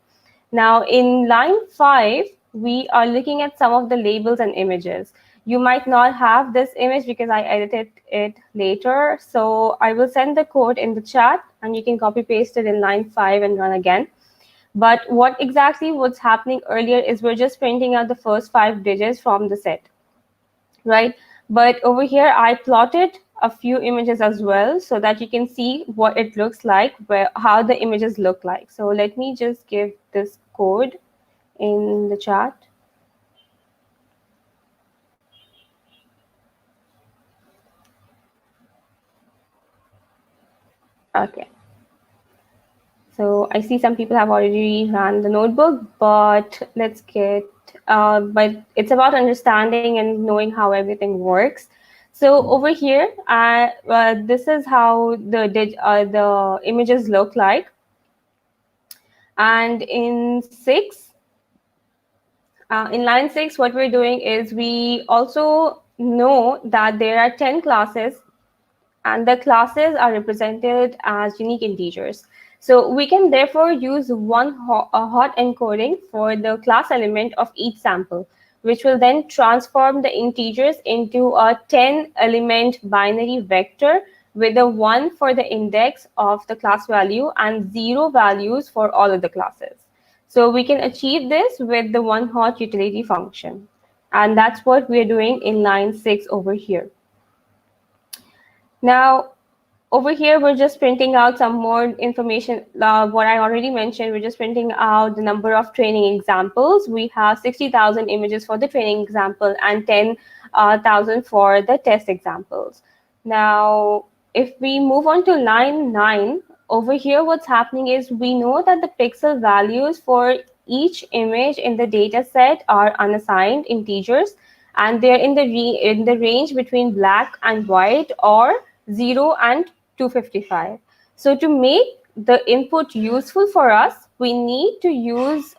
Now, in line 5, we are looking at some of the labels and images. You might not have this image because I edited it later. So I will send the code in the chat, and you can copy paste it in line 5 and run again. But what's happening earlier is we're just printing out the first 5 digits from the set, right? But over here, I plotted a few images as well so that you can see what it looks like, how the images look like. So let me just give this code in the chat. Okay. So I see some people have already run the notebook, but let's get, but it's about understanding and knowing how everything works. So over here, this is how the images look like. And in line 6, what we're doing is we also know that there are 10 classes, and the classes are represented as unique integers. So we can therefore use a hot encoding for the class element of each sample, which will then transform the integers into a 10-element binary vector with a 1 for the index of the class value and 0 values for all of the classes. So we can achieve this with the one-hot utility function. And that's what we're doing in line 6 over here. Now, over here, we're just printing out some more information. What I already mentioned, we're just printing out the number of training examples. We have 60,000 images for the training example and 10,000 for the test examples. Now, if we move on to line 9, over here, what's happening is we know that the pixel values for each image in the data set are unassigned integers, and they're in the range between black and white or 0 and 255. So to make the input useful for us, we need to use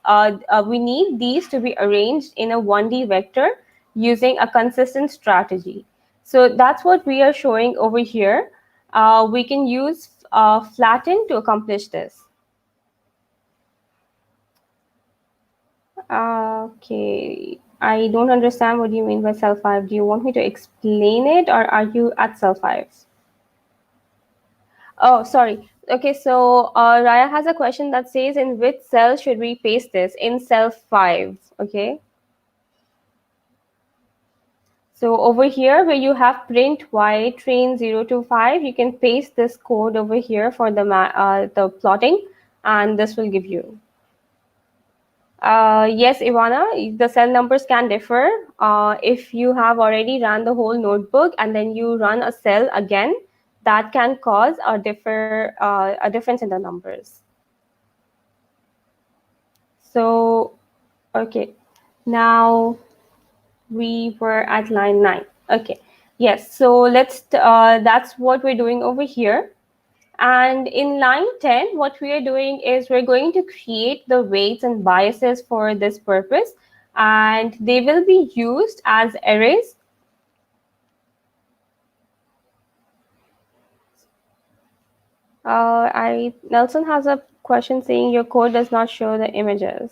we need these to be arranged in a 1D vector using a consistent strategy. So that's what we are showing over here. We can use flatten to accomplish this. Okay, I don't understand what you mean by cell 5. Do you want me to explain it, or are you at cell 5? Oh, sorry. Okay, so Raya has a question that says, in which cell should we paste this? In cell 5, okay? So over here, where you have print y train 0 to 5, you can paste this code over here for the plotting, and this will give you. Yes, Ivana, the cell numbers can differ. If you have already run the whole notebook and then you run a cell again, that can cause a difference in the numbers. So, okay, now we were at line 9. Okay, yes, so that's what we're doing over here. And in line 10, what we are doing is we're going to create the weights and biases for this purpose, and they will be used as arrays. Nelson has a question saying your code does not show the images.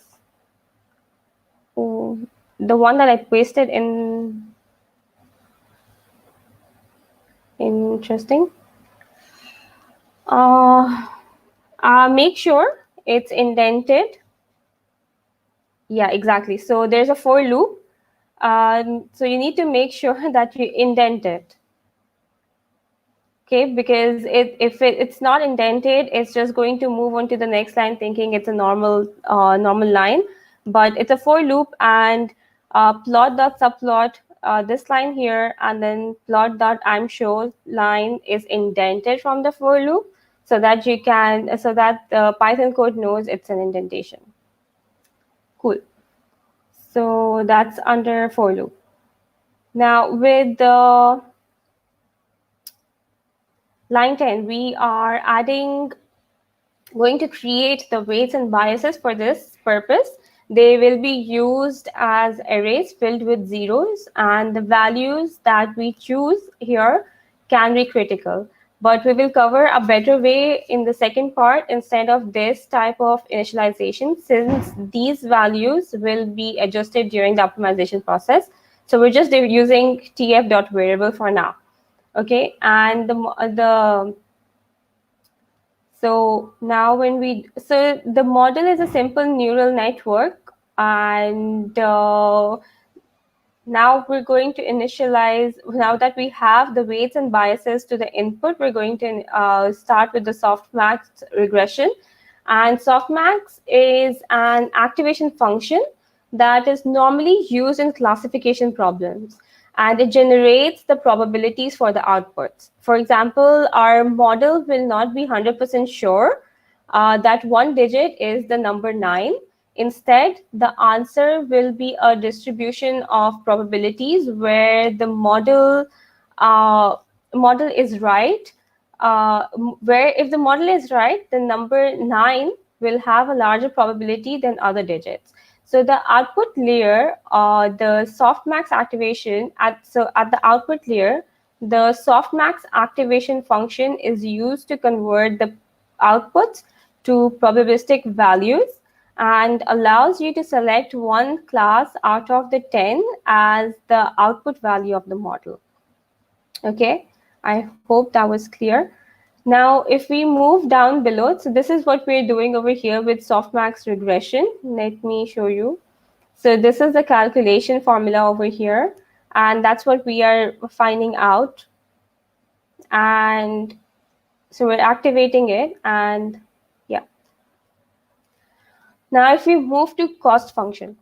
Oh, the one that I pasted in. Interesting. Make sure it's indented. Yeah, exactly. So there's a for loop. So you need to make sure that you indent it. Okay, because if it's not indented, it's just going to move on to the next line thinking it's a normal line, but it's a for loop, and plot dot subplot this line here, and then plot dot I'm show line is indented from the for loop, so that the Python code knows it's an indentation. Cool. So that's under for loop. Now with the line 10, we are going to create the weights and biases for this purpose. They will be used as arrays filled with zeros, and the values that we choose here can be critical. But we will cover a better way in the second part instead of this type of initialization, since these values will be adjusted during the optimization process. So we're just using tf.variable for now. Okay, and so now so the model is a simple neural network, and now we're going to initialize, now that we have the weights and biases to the input, we're going to start with the softmax regression. And softmax is an activation function that is normally used in classification problems, and it generates the probabilities for the outputs. For example, our model will not be 100% sure that one digit is the number 9. Instead, the answer will be a distribution of probabilities where the model is right. Where if the model is right, the number 9 will have a larger probability than other digits. So the output layer, the softmax activation, at the output layer, the softmax activation function is used to convert the outputs to probabilistic values, and allows you to select one class out of the 10 as the output value of the model. Okay, I hope that was clear. Now, if we move down below, so this is what we're doing over here with softmax regression. Let me show you. So this is the calculation formula over here, and that's what we are finding out. And so we're activating it, and yeah. Now, if we move to cost function.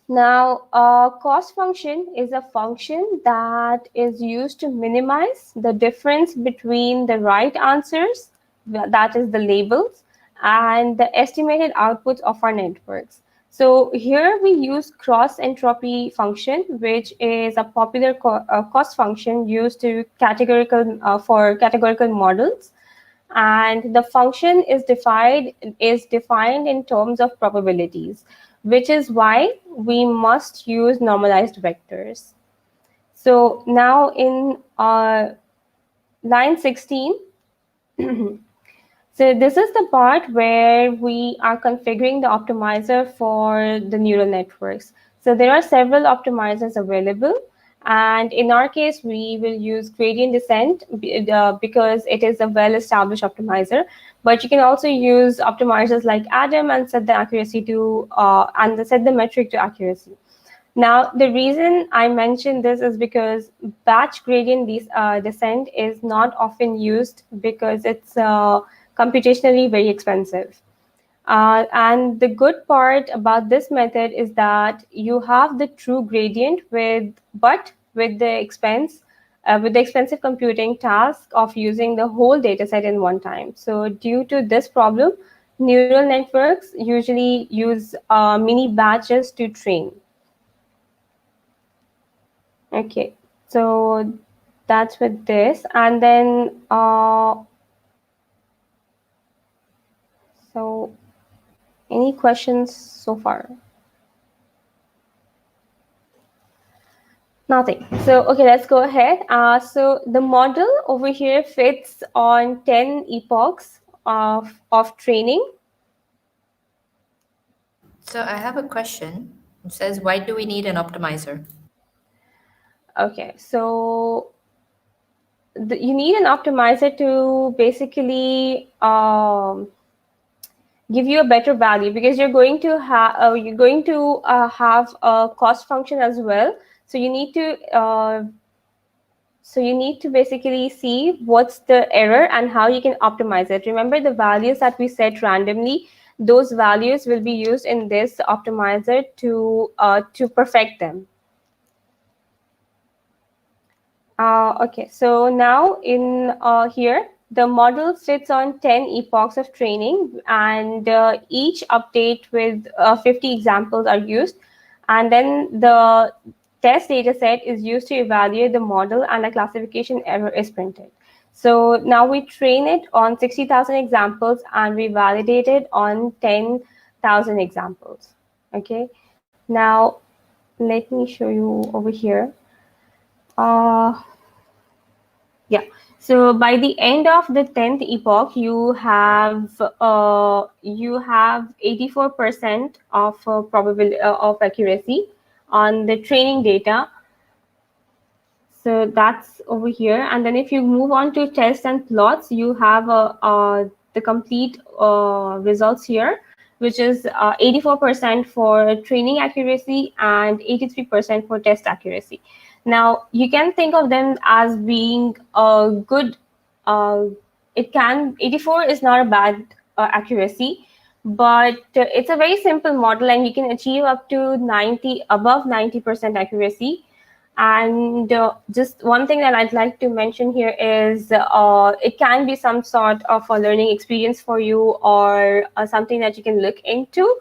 Now, cost function is a function that is used to minimize the difference between the right answers, that is the labels, and the estimated outputs of our networks. So here we use cross entropy function, which is a popular cost function used to for categorical models. And the function is defined in terms of probabilities, which is why we must use normalized vectors. So now in line 16, so this is the part where we are configuring the optimizer for the neural networks. So there are several optimizers available. And in our case, we will use gradient descent because it is a well-established optimizer. But you can also use optimizers like Adam and set the accuracy to set the metric to accuracy. Now, the reason I mention this is because batch gradient descent is not often used because it's computationally very expensive. And the good part about this method is that you have the true gradient with the expensive computing task of using the whole dataset in one time. So due to this problem, neural networks usually use mini batches to train. Okay, so that's with this. And then so any questions so far? Nothing. So, okay, let's go ahead. So the model over here fits on 10 epochs of training. So I have a question. It says, why do we need an optimizer? Okay, so you need an optimizer to basically give you a better value, because you're going to have a cost function as well. So you need to basically see what's the error and how you can optimize it. Remember, the values that we set randomly, those values will be used in this optimizer to perfect them. Okay, so now in here, the model sits on 10 epochs of training, and each update with 50 examples are used. And then the test data set is used to evaluate the model, and a classification error is printed. So now we train it on 60,000 examples, and we validate it on 10,000 examples. Okay, now let me show you over here. Yeah. So by the end of the 10th epoch, you have 84% of probability of accuracy on the training data. So that's over here. And then if you move on to tests and plots, you have the complete results here, which is 84% for training accuracy and 83% for test accuracy. Now, you can think of them as being a good, 84 is not a bad accuracy, but it's a very simple model, and you can achieve up to above 90% accuracy. And just one thing that I'd like to mention here is it can be some sort of a learning experience for you, or something that you can look into.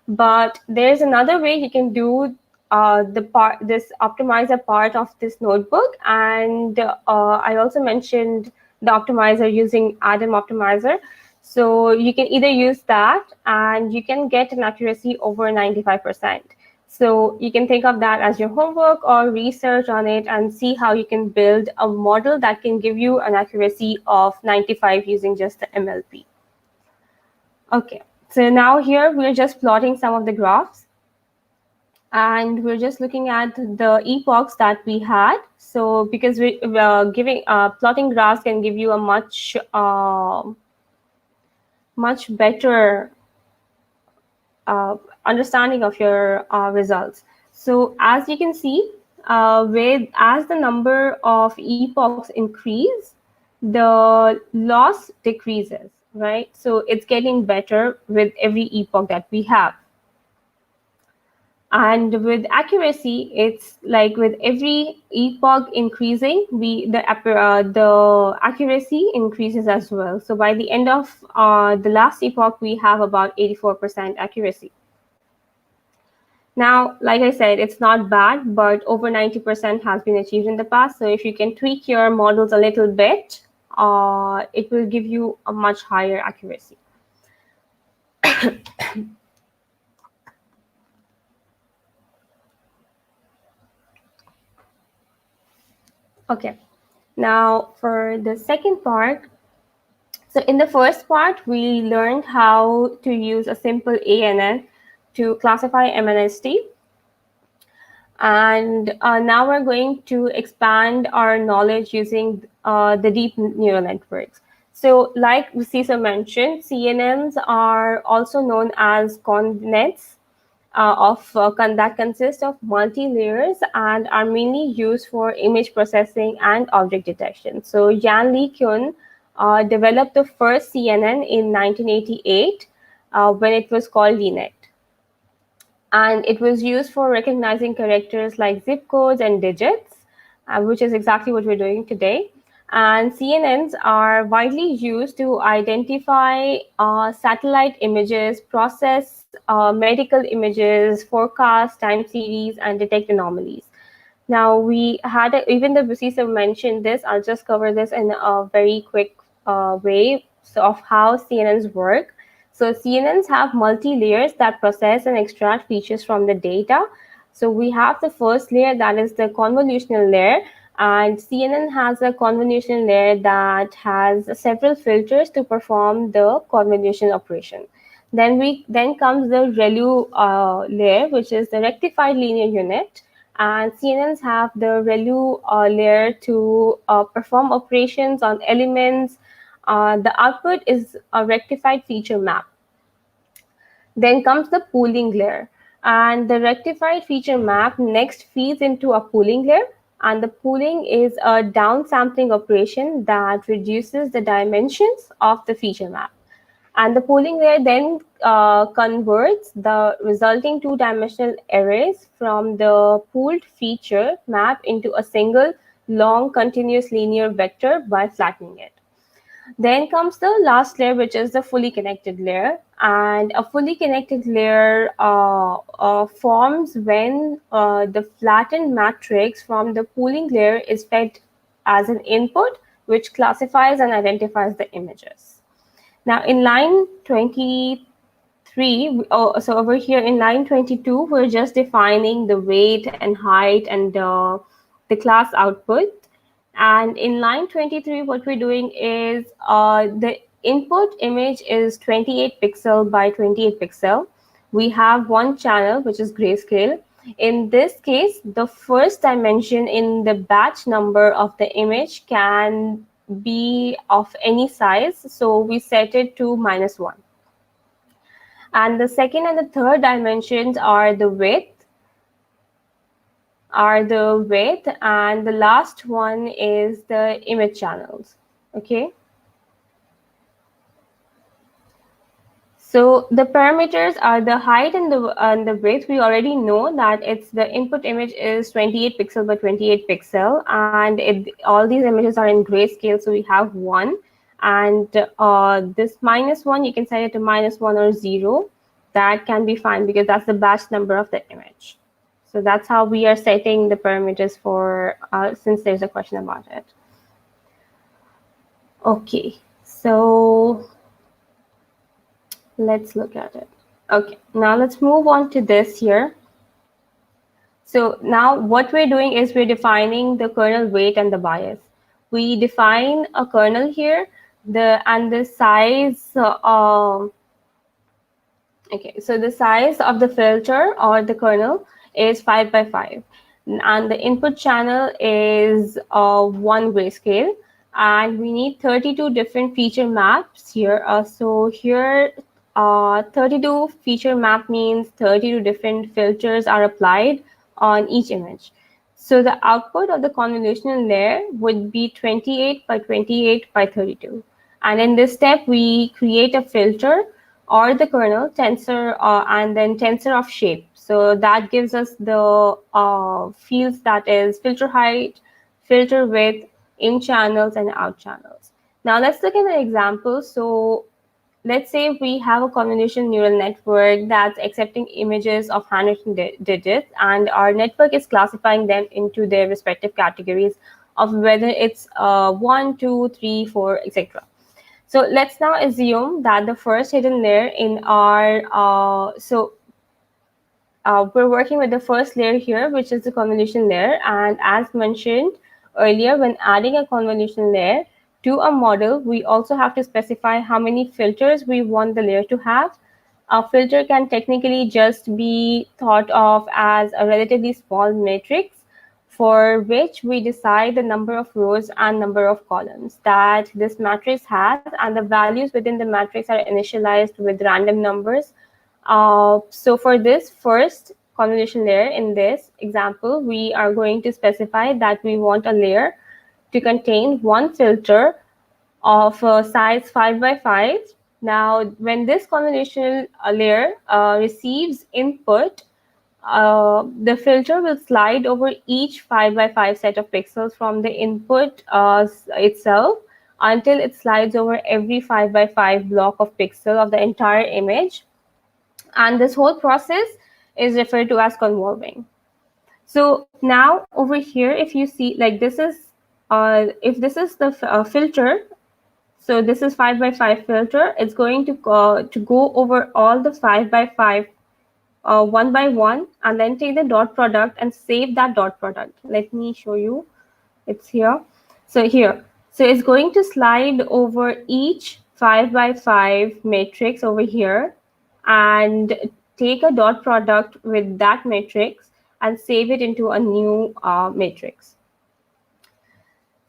But there's another way you can do this optimizer part of this notebook. And I also mentioned the optimizer using Adam optimizer. So you can either use that, and you can get an accuracy over 95%. So you can think of that as your homework, or research on it and see how you can build a model that can give you an accuracy of 95 using just the MLP. Okay, so now here we're just plotting some of the graphs, and we're just looking at the epochs that we had. So because we plotting graphs can give you a much better understanding of your results. So as you can see, as the number of epochs increase, the loss decreases, right? So it's getting better with every epoch that we have. And with accuracy, it's like with every epoch increasing, the accuracy increases as well. So by the end of the last epoch, we have about 84% accuracy. Now, like I said, it's not bad, but over 90% has been achieved in the past. So if you can tweak your models a little bit, it will give you a much higher accuracy. Okay, now for the second part. So in the first part, we learned how to use a simple ANN to classify MNIST. And now we're going to expand our knowledge using the deep neural networks. So like Cesar mentioned, CNNs are also known as convnets that consist of multi-layers and are mainly used for image processing and object detection. So Jan Lee Kyun developed the first CNN in 1988 when it was called LeNet. And it was used for recognizing characters like zip codes and digits, which is exactly what we're doing today. And CNNs are widely used to identify satellite images, process medical images, forecast time series, and detect anomalies. Now, we had, even though Cesar mentioned this, I'll just cover this in a very quick way of how CNNs work. So CNNs have multi-layers that process and extract features from the data. So we have the first layer, that is the convolutional layer, and CNN has a convolutional layer that has several filters to perform the convolution operation. Then comes the ReLU layer, which is the rectified linear unit, and CNNs have the ReLU layer to perform operations on elements. The output is a rectified feature map. Then comes the pooling layer, and the rectified feature map next feeds into a pooling layer, and the pooling is a downsampling operation that reduces the dimensions of the feature map. And the pooling layer then converts the resulting two-dimensional arrays from the pooled feature map into a single long continuous linear vector by flattening it. Then comes the last layer, which is the fully connected layer. And a fully connected layer forms when the flattened matrix from the pooling layer is fed as an input, which classifies and identifies the images. Now, in line 23, so over here in line 22, we're just defining the weight and height and the class output. And in line 23, what we're doing is the input image is 28 pixel by 28 pixel. We have one channel, which is grayscale. In this case, the first dimension in the batch number of the image can be of any size. So we set it to -1. And the second and the third dimensions are the width, and the last one is the image channels. Okay. So the parameters are the height and the width. We already know that it's the input image is 28 pixel by 28 pixel, and all these images are in grayscale. So we have 1, and this -1, you can set it to -1 or 0. That can be fine because that's the batch number of the image. So that's how we are setting the parameters for, since there's a question about it. Okay, so let's look at it. Okay, now let's move on to this here. So now what we're doing is we're defining the kernel weight and the bias. We define a kernel here, and the size. Okay, so the size of the filter or the kernel is 5 by 5, and the input channel is 1 grayscale, and we need 32 different feature maps here. So here, 32 feature map means 32 different filters are applied on each image. So the output of the convolutional layer would be 28 by 28 by 32. And in this step, we create a filter or the kernel tensor and then tensor of shape. So that gives us the fields, that is filter height, filter width, in channels and out channels. Now let's look at an example. So let's say we have a convolutional neural network that's accepting images of handwritten digits, and our network is classifying them into their respective categories of whether it's 1, 2, 3, 4, etc. So let's now assume that the first hidden layer in our, we're working with the first layer here, which is the convolution layer. And as mentioned earlier, when adding a convolution layer to a model, we also have to specify how many filters we want the layer to have. A filter can technically just be thought of as a relatively small matrix for which we decide the number of rows and number of columns that this matrix has, and the values within the matrix are initialized with random numbers. So for this first convolution layer in this example, we are going to specify that we want a layer to contain one filter of size 5 by 5. Now, when this convolutional layer receives input, the filter will slide over each 5 by 5 set of pixels from the input itself until it slides over every 5 by 5 block of pixel of the entire image. And this whole process is referred to as convolving. So now over here, if you see, like this is, if this is the filter, so this is 5 by 5 filter, it's going to go over all the 5 by 5 one by one, and then take the dot product and save that dot product. Let me show you. It's here. So here. So it's going to slide over each 5 by 5 matrix over here and take a dot product with that matrix and save it into a new matrix.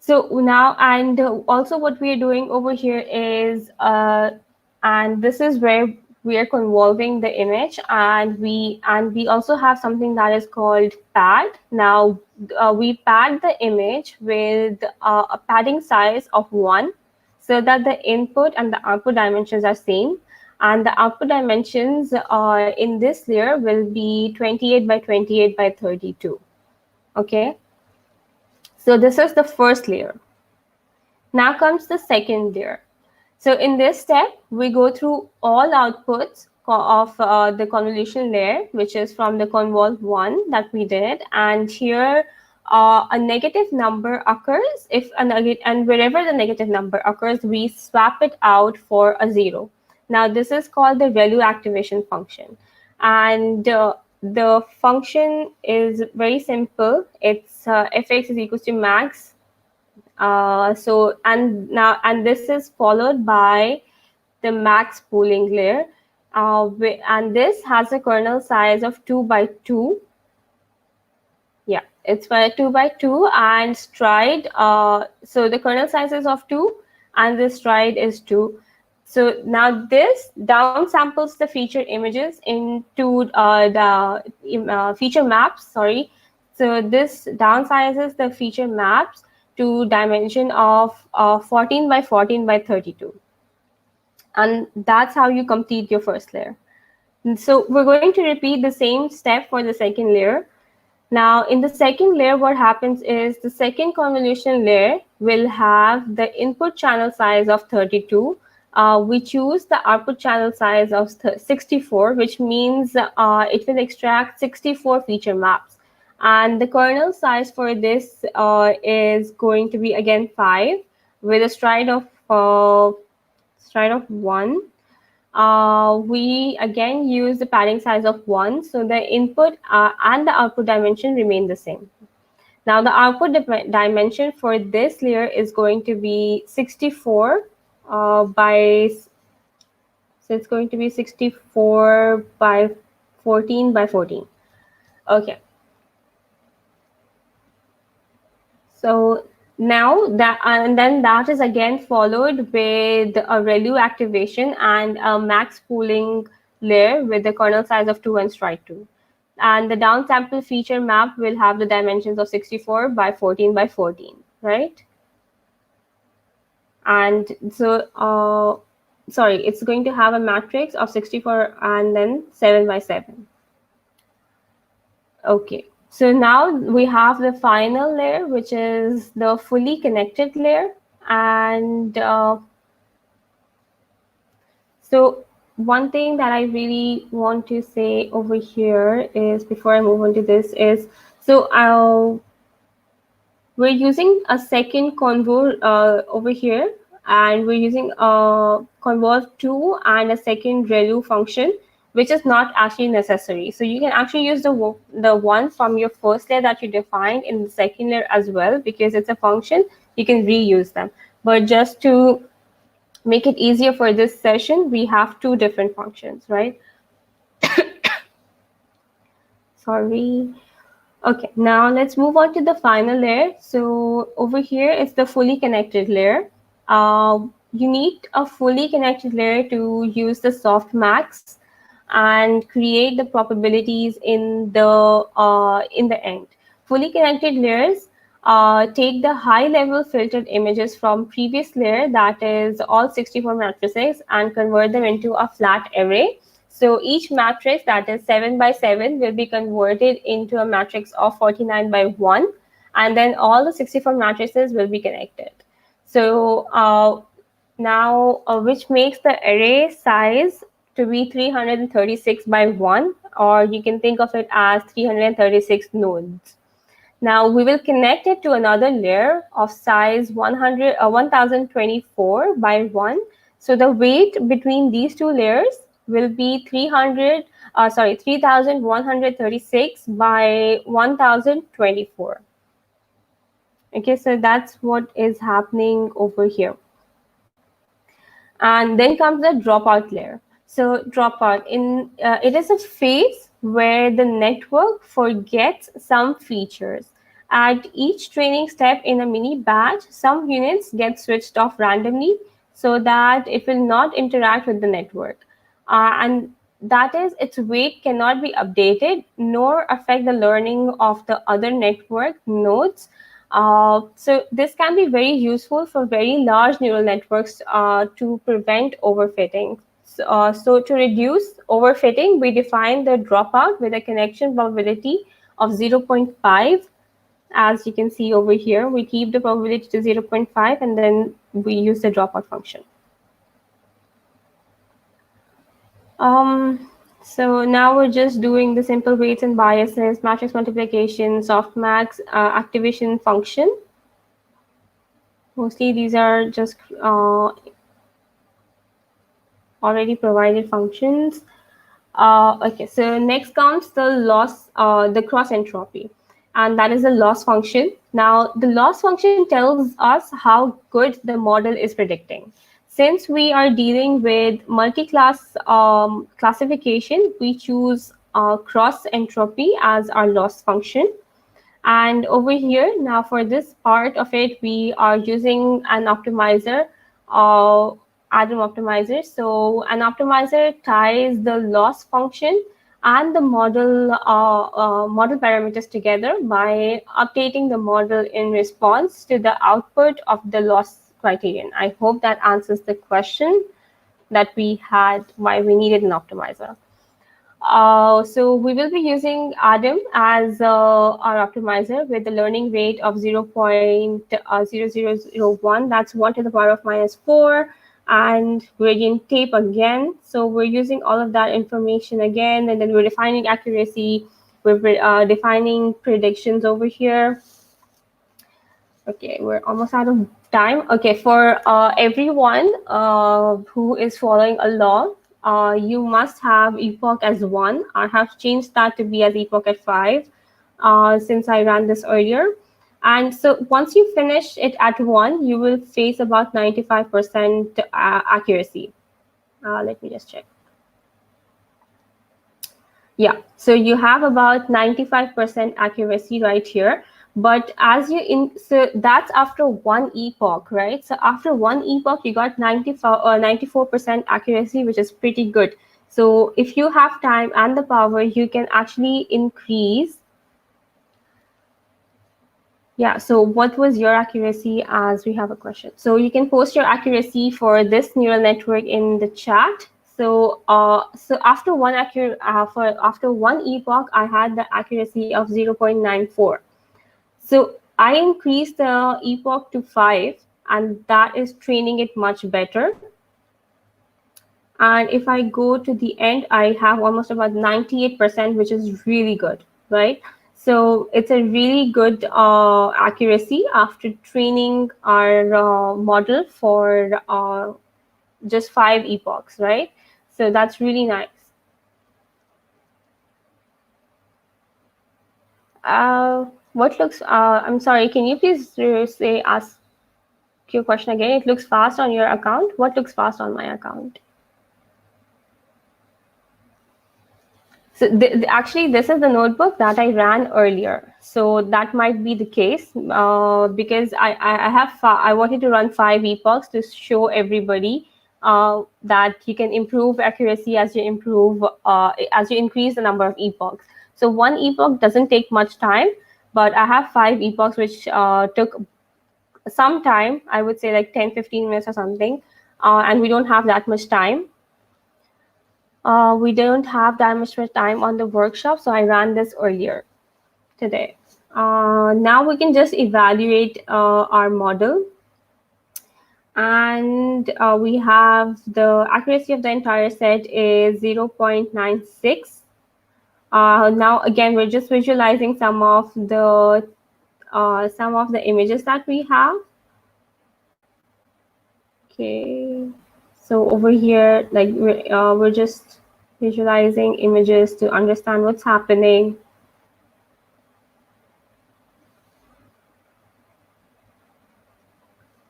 So now, and also what we are doing over here is, and this is where we are convolving the image, and we also have something that is called pad. Now we pad the image with a padding size of 1, so that the input and the output dimensions are same, and the output dimensions in this layer will be 28 by 28 by 32. Okay, so this is the first layer. Now comes the second layer. So in this step, we go through all outputs of the convolution layer, which is from the convol 1 that we did. And here, a negative number occurs. And wherever the negative occurs, occurs, we swap it out for a 0. Now, this is called the ReLU activation function. And the function is very simple. It's fx is equals to max. And this is followed by the max pooling layer. And this has a kernel size of 2 by 2. Yeah, it's for 2 by 2 and stride. So the kernel size is of 2 and the stride is 2. So now this downsamples the feature images into the feature maps, sorry. So this downsizes the feature maps to dimension of 14 by 14 by 32. And that's how you complete your first layer. And so we're going to repeat the same step for the second layer. Now, in the second layer, what happens is the second convolution layer will have the input channel size of 32. We choose the output channel size of 64, which means it will extract 64 feature maps. And the kernel size for this is going to be, again, 5 with a stride of 1. We again use the padding size of 1, so the input and the output dimension remain the same. Now the output dimension for this layer is going to be 64 so it's going to be 64 by 14 by 14. Okay. So now that is again followed with a ReLU activation and a max pooling layer with the kernel size of 2 and stride 2. And the downsample feature map will have the dimensions of 64 by 14 by 14, right? And so, sorry, it's going to have a matrix of 64 and then 7 by 7. Okay. So now we have the final layer, which is the fully connected layer. And so one thing that I really want to say over here is, before I move on to this, is so we're using a second convol over here, and we're using a convol 2 and a second ReLU function, which is not actually necessary. So you can actually use the one from your first layer that you defined in the second layer as well, because it's a function, you can reuse them. But just to make it easier for this session, we have 2 different functions, right? Sorry. Okay, now let's move on to the final layer. So over here is the fully connected layer. You need a fully connected layer to use the softmax and create the probabilities in the end. Fully connected layers take the high-level filtered images from previous layer, that is all 64 matrices, and convert them into a flat array. So each matrix, that is 7 by 7, will be converted into a matrix of 49 by 1, and then all the 64 matrices will be connected. So now, which makes the array size to be 336 by 1, or you can think of it as 336 nodes. Now we will connect it to another layer of size 1024 by 1. So the weight between these 2 layers will be 3136 by 1024. Okay, so that's what is happening over here. And then comes the dropout layer. So dropout, it is a phase where the network forgets some features. At each training step in a mini batch, some units get switched off randomly so that it will not interact with the network. and that is its weight cannot be updated nor affect the learning of the other network nodes. So this can be very useful for very large neural networks to prevent overfitting. So to reduce overfitting, we define the dropout with a connection probability of 0.5. As you can see over here, we keep the probability to 0.5 and then we use the dropout function. So now we're just doing the simple weights and biases, matrix multiplication, softmax, activation function. Mostly these are just already provided functions. Okay, so next comes the loss, the cross entropy, and that is the loss function. Now, the loss function tells us how good the model is predicting. Since we are dealing with multi-class classification, we choose cross entropy as our loss function. And over here, now for this part of it, we are using an optimizer, Adam optimizer. So an optimizer ties the loss function and the model model parameters together by updating the model in response to the output of the loss criterion. I hope that answers the question that we had, why we needed an optimizer. So we will be using Adam as our optimizer with the learning rate of 0.0001. That's 1 to the power of -4. And gradient tape again. So we're using all of that information again, and then we're defining accuracy. We're defining predictions over here. Okay, we're almost out of time. Okay, for everyone who is following along, you must have epoch as 1. I have changed that to be as epoch at 5 since I ran this earlier. And so once you finish it at 1, you will face about 95% accuracy. Let me just check. Yeah, so you have about 95% accuracy right here. But as so that's after 1 epoch, right? So after 1 epoch, you got 94% accuracy, which is pretty good. So if you have time and the power, you can actually increase. Yeah, so what was your accuracy, as we have a question? So you can post your accuracy for this neural network in the chat. So so after after 1 epoch, I had the accuracy of 0.94. So I increased the epoch to 5, and that is training it much better. And if I go to the end, I have almost about 98%, which is really good, right? So it's a really good accuracy after training our model for just 5 epochs, right? So that's really nice. What looks, I'm sorry, can you please ask your question again? It looks fast on your account. What looks fast on my account? So actually, this is the notebook that I ran earlier. So that might be the case because I wanted to run 5 epochs to show everybody that you can improve accuracy as you increase the number of epochs. So 1 epoch doesn't take much time, but I have 5 epochs which took some time. I would say like 10-15 minutes or something, and we don't have that much time. We don't have that much time on the workshop, so I ran this earlier today. Now we can just evaluate our model. And we have the accuracy of the entire set is 0.96. Now, again, we're just visualizing some of the images that we have. Okay. So over here, like we're just visualizing images to understand what's happening.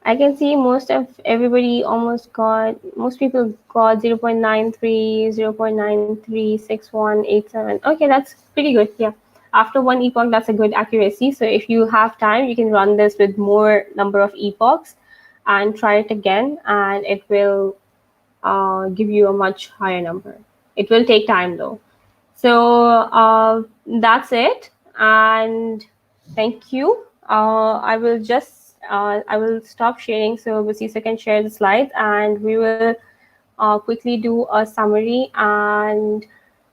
I can see most people got 0.93, 0.936187. Okay, that's pretty good. Yeah. After 1 epoch, that's a good accuracy. So if you have time, you can run this with more number of epochs and try it again, and it will give you a much higher number. It will take time though. So that's it, and thank you. I will stop sharing so Basisa can share the slides, and we will quickly do a summary and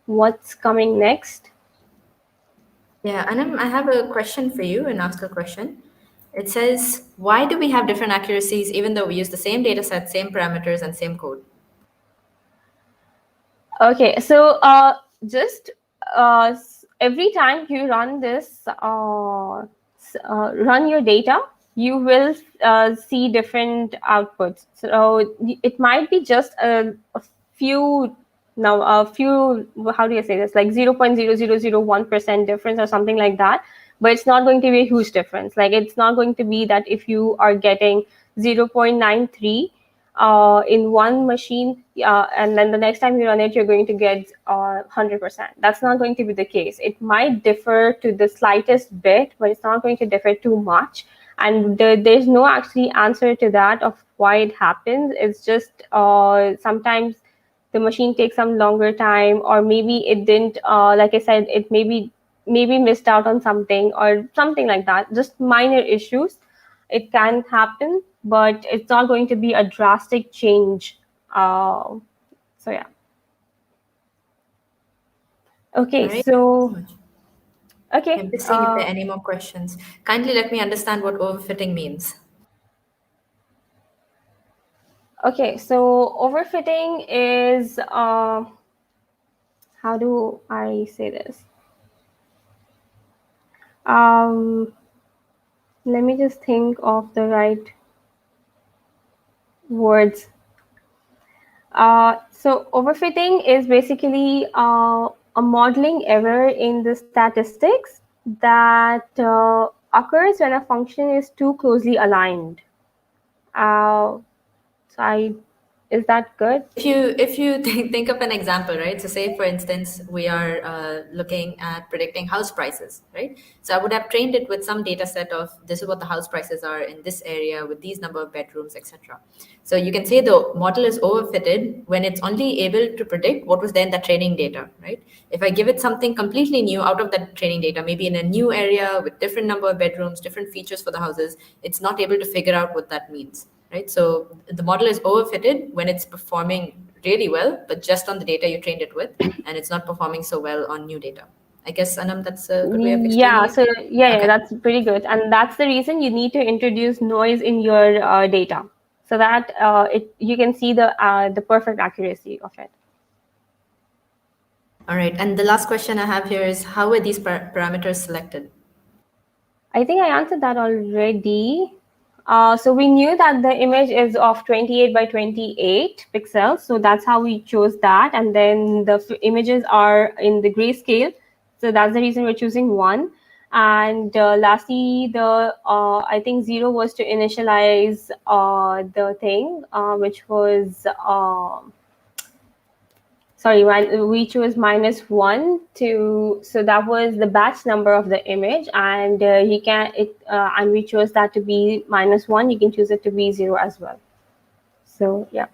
what's coming next. Yeah, Anam, I have a question for you and ask a question. It says, why do we have different accuracies even though we use the same data set, same parameters, and same code? Okay, so just every time you run this, run your data, you will see different outputs. So it might be just a few, now a few, how do you say this, like 0.0001% difference or something like that. But it's not going to be a huge difference. Like it's not going to be that if you are getting 0.93 in one machine, and then the next time you run it, you're going to get 100%. That's not going to be the case. It might differ to the slightest bit, but it's not going to differ too much. And there's no actually answer to that of why it happens. It's just sometimes the machine takes some longer time, or maybe it didn't, like I said, it maybe missed out on something or something like that. Just minor issues. It can happen, but it's not going to be a drastic change. So yeah. Okay, All right. so Thank you so much. okay. I'm just seeing if there are any more questions. Kindly let me understand what overfitting means. Okay, so overfitting is how do I say this? Let me just think of the right words. So overfitting is basically a modeling error in the statistics that occurs when a function is too closely aligned. Is that good? If you think of an example, right? So say, for instance, we are looking at predicting house prices, right? So I would have trained it with some data set of this is what the house prices are in this area with these number of bedrooms, etc. So you can say the model is overfitted when it's only able to predict what was there in that training data, right? If I give it something completely new out of that training data, maybe in a new area with different number of bedrooms, different features for the houses, it's not able to figure out what that means, right? So the model is overfitted when it's performing really well, but just on the data you trained it with, and it's not performing so well on new data. I guess, Anam, that's a good way of explaining Yeah, it. so yeah, Okay. that's pretty good. And that's the reason you need to introduce noise in your data so that you can see the perfect accuracy of it. All right. And the last question I have here is, how were these parameters selected? I think I answered that already. So we knew that the image is of 28 by 28 pixels. So that's how we chose that. And then the images are in the grayscale. So that's the reason we're choosing one. And lastly, I think 0 was to initialize the thing, which was sorry, we chose -1 to, so that was the batch number of the image, and and we chose that to be -1. You can choose it to be 0 as well. So yeah.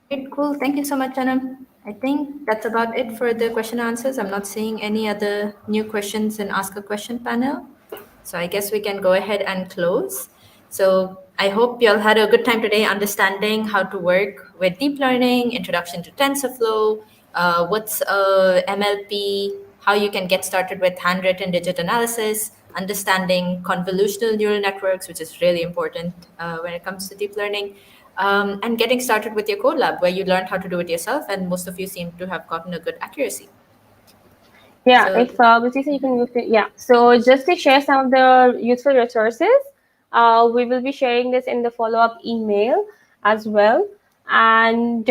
Great, cool. Thank you so much, Anam. I think that's about it for the question and answers. I'm not seeing any other new questions in Ask a Question panel. So I guess we can go ahead and close. So I hope you all had a good time today understanding how to work with deep learning, introduction to TensorFlow, what's MLP, how you can get started with handwritten digit analysis, understanding convolutional neural networks, which is really important when it comes to deep learning, and getting started with your code lab, where you learned how to do it yourself, and most of you seem to have gotten a good accuracy. Yeah, So if Batista, you can move to, yeah. So just to share some of the useful resources, we will be sharing this in the follow-up email as well. And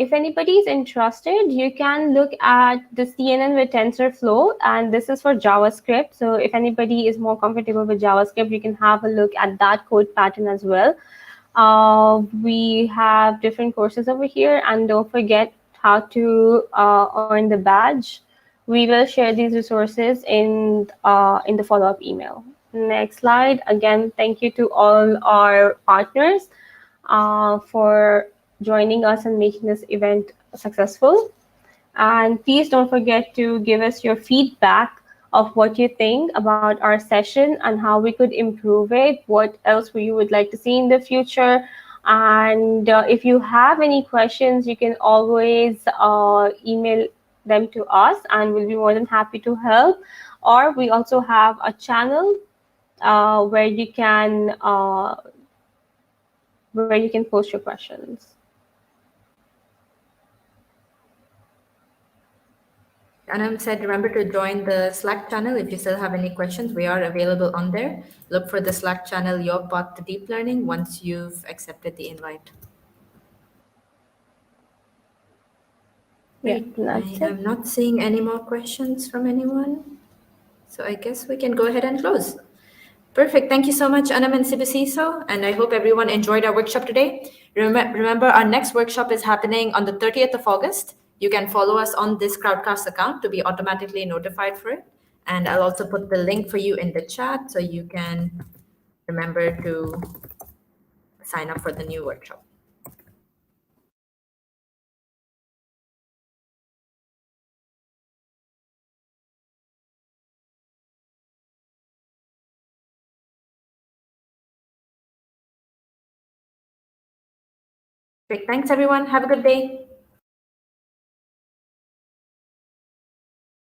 if anybody is interested, you can look at the CNN with TensorFlow, and this is for JavaScript. So if anybody is more comfortable with JavaScript, you can have a look at that code pattern as well. We have different courses over here, and don't forget how to earn the badge. We will share these resources in the follow-up email. Next slide. Again, thank you to all our partners. for joining us and making this event successful. And please don't forget to give us your feedback of what you think about our session and how we could improve it, what else you would like to see in the future. And if you have any questions, you can always email them to us and we'll be more than happy to help. Or we also have a channel where you can post your questions. Anam said, remember to join the Slack channel if you still have any questions. We are available on there. Look for the Slack channel, Your Path to Deep Learning, once you've accepted the invite. Yeah, Great. I that's it. am not seeing any more questions from anyone. So I guess we can go ahead and close. Perfect. Thank you so much, Anam and Sibisiso. And I hope everyone enjoyed our workshop today. Remember, our next workshop is happening on the 30th of August. You can follow us on this Crowdcast account to be automatically notified for it. And I'll also put the link for you in the chat so you can remember to sign up for the new workshop. Great. Thanks, everyone. Have a good day.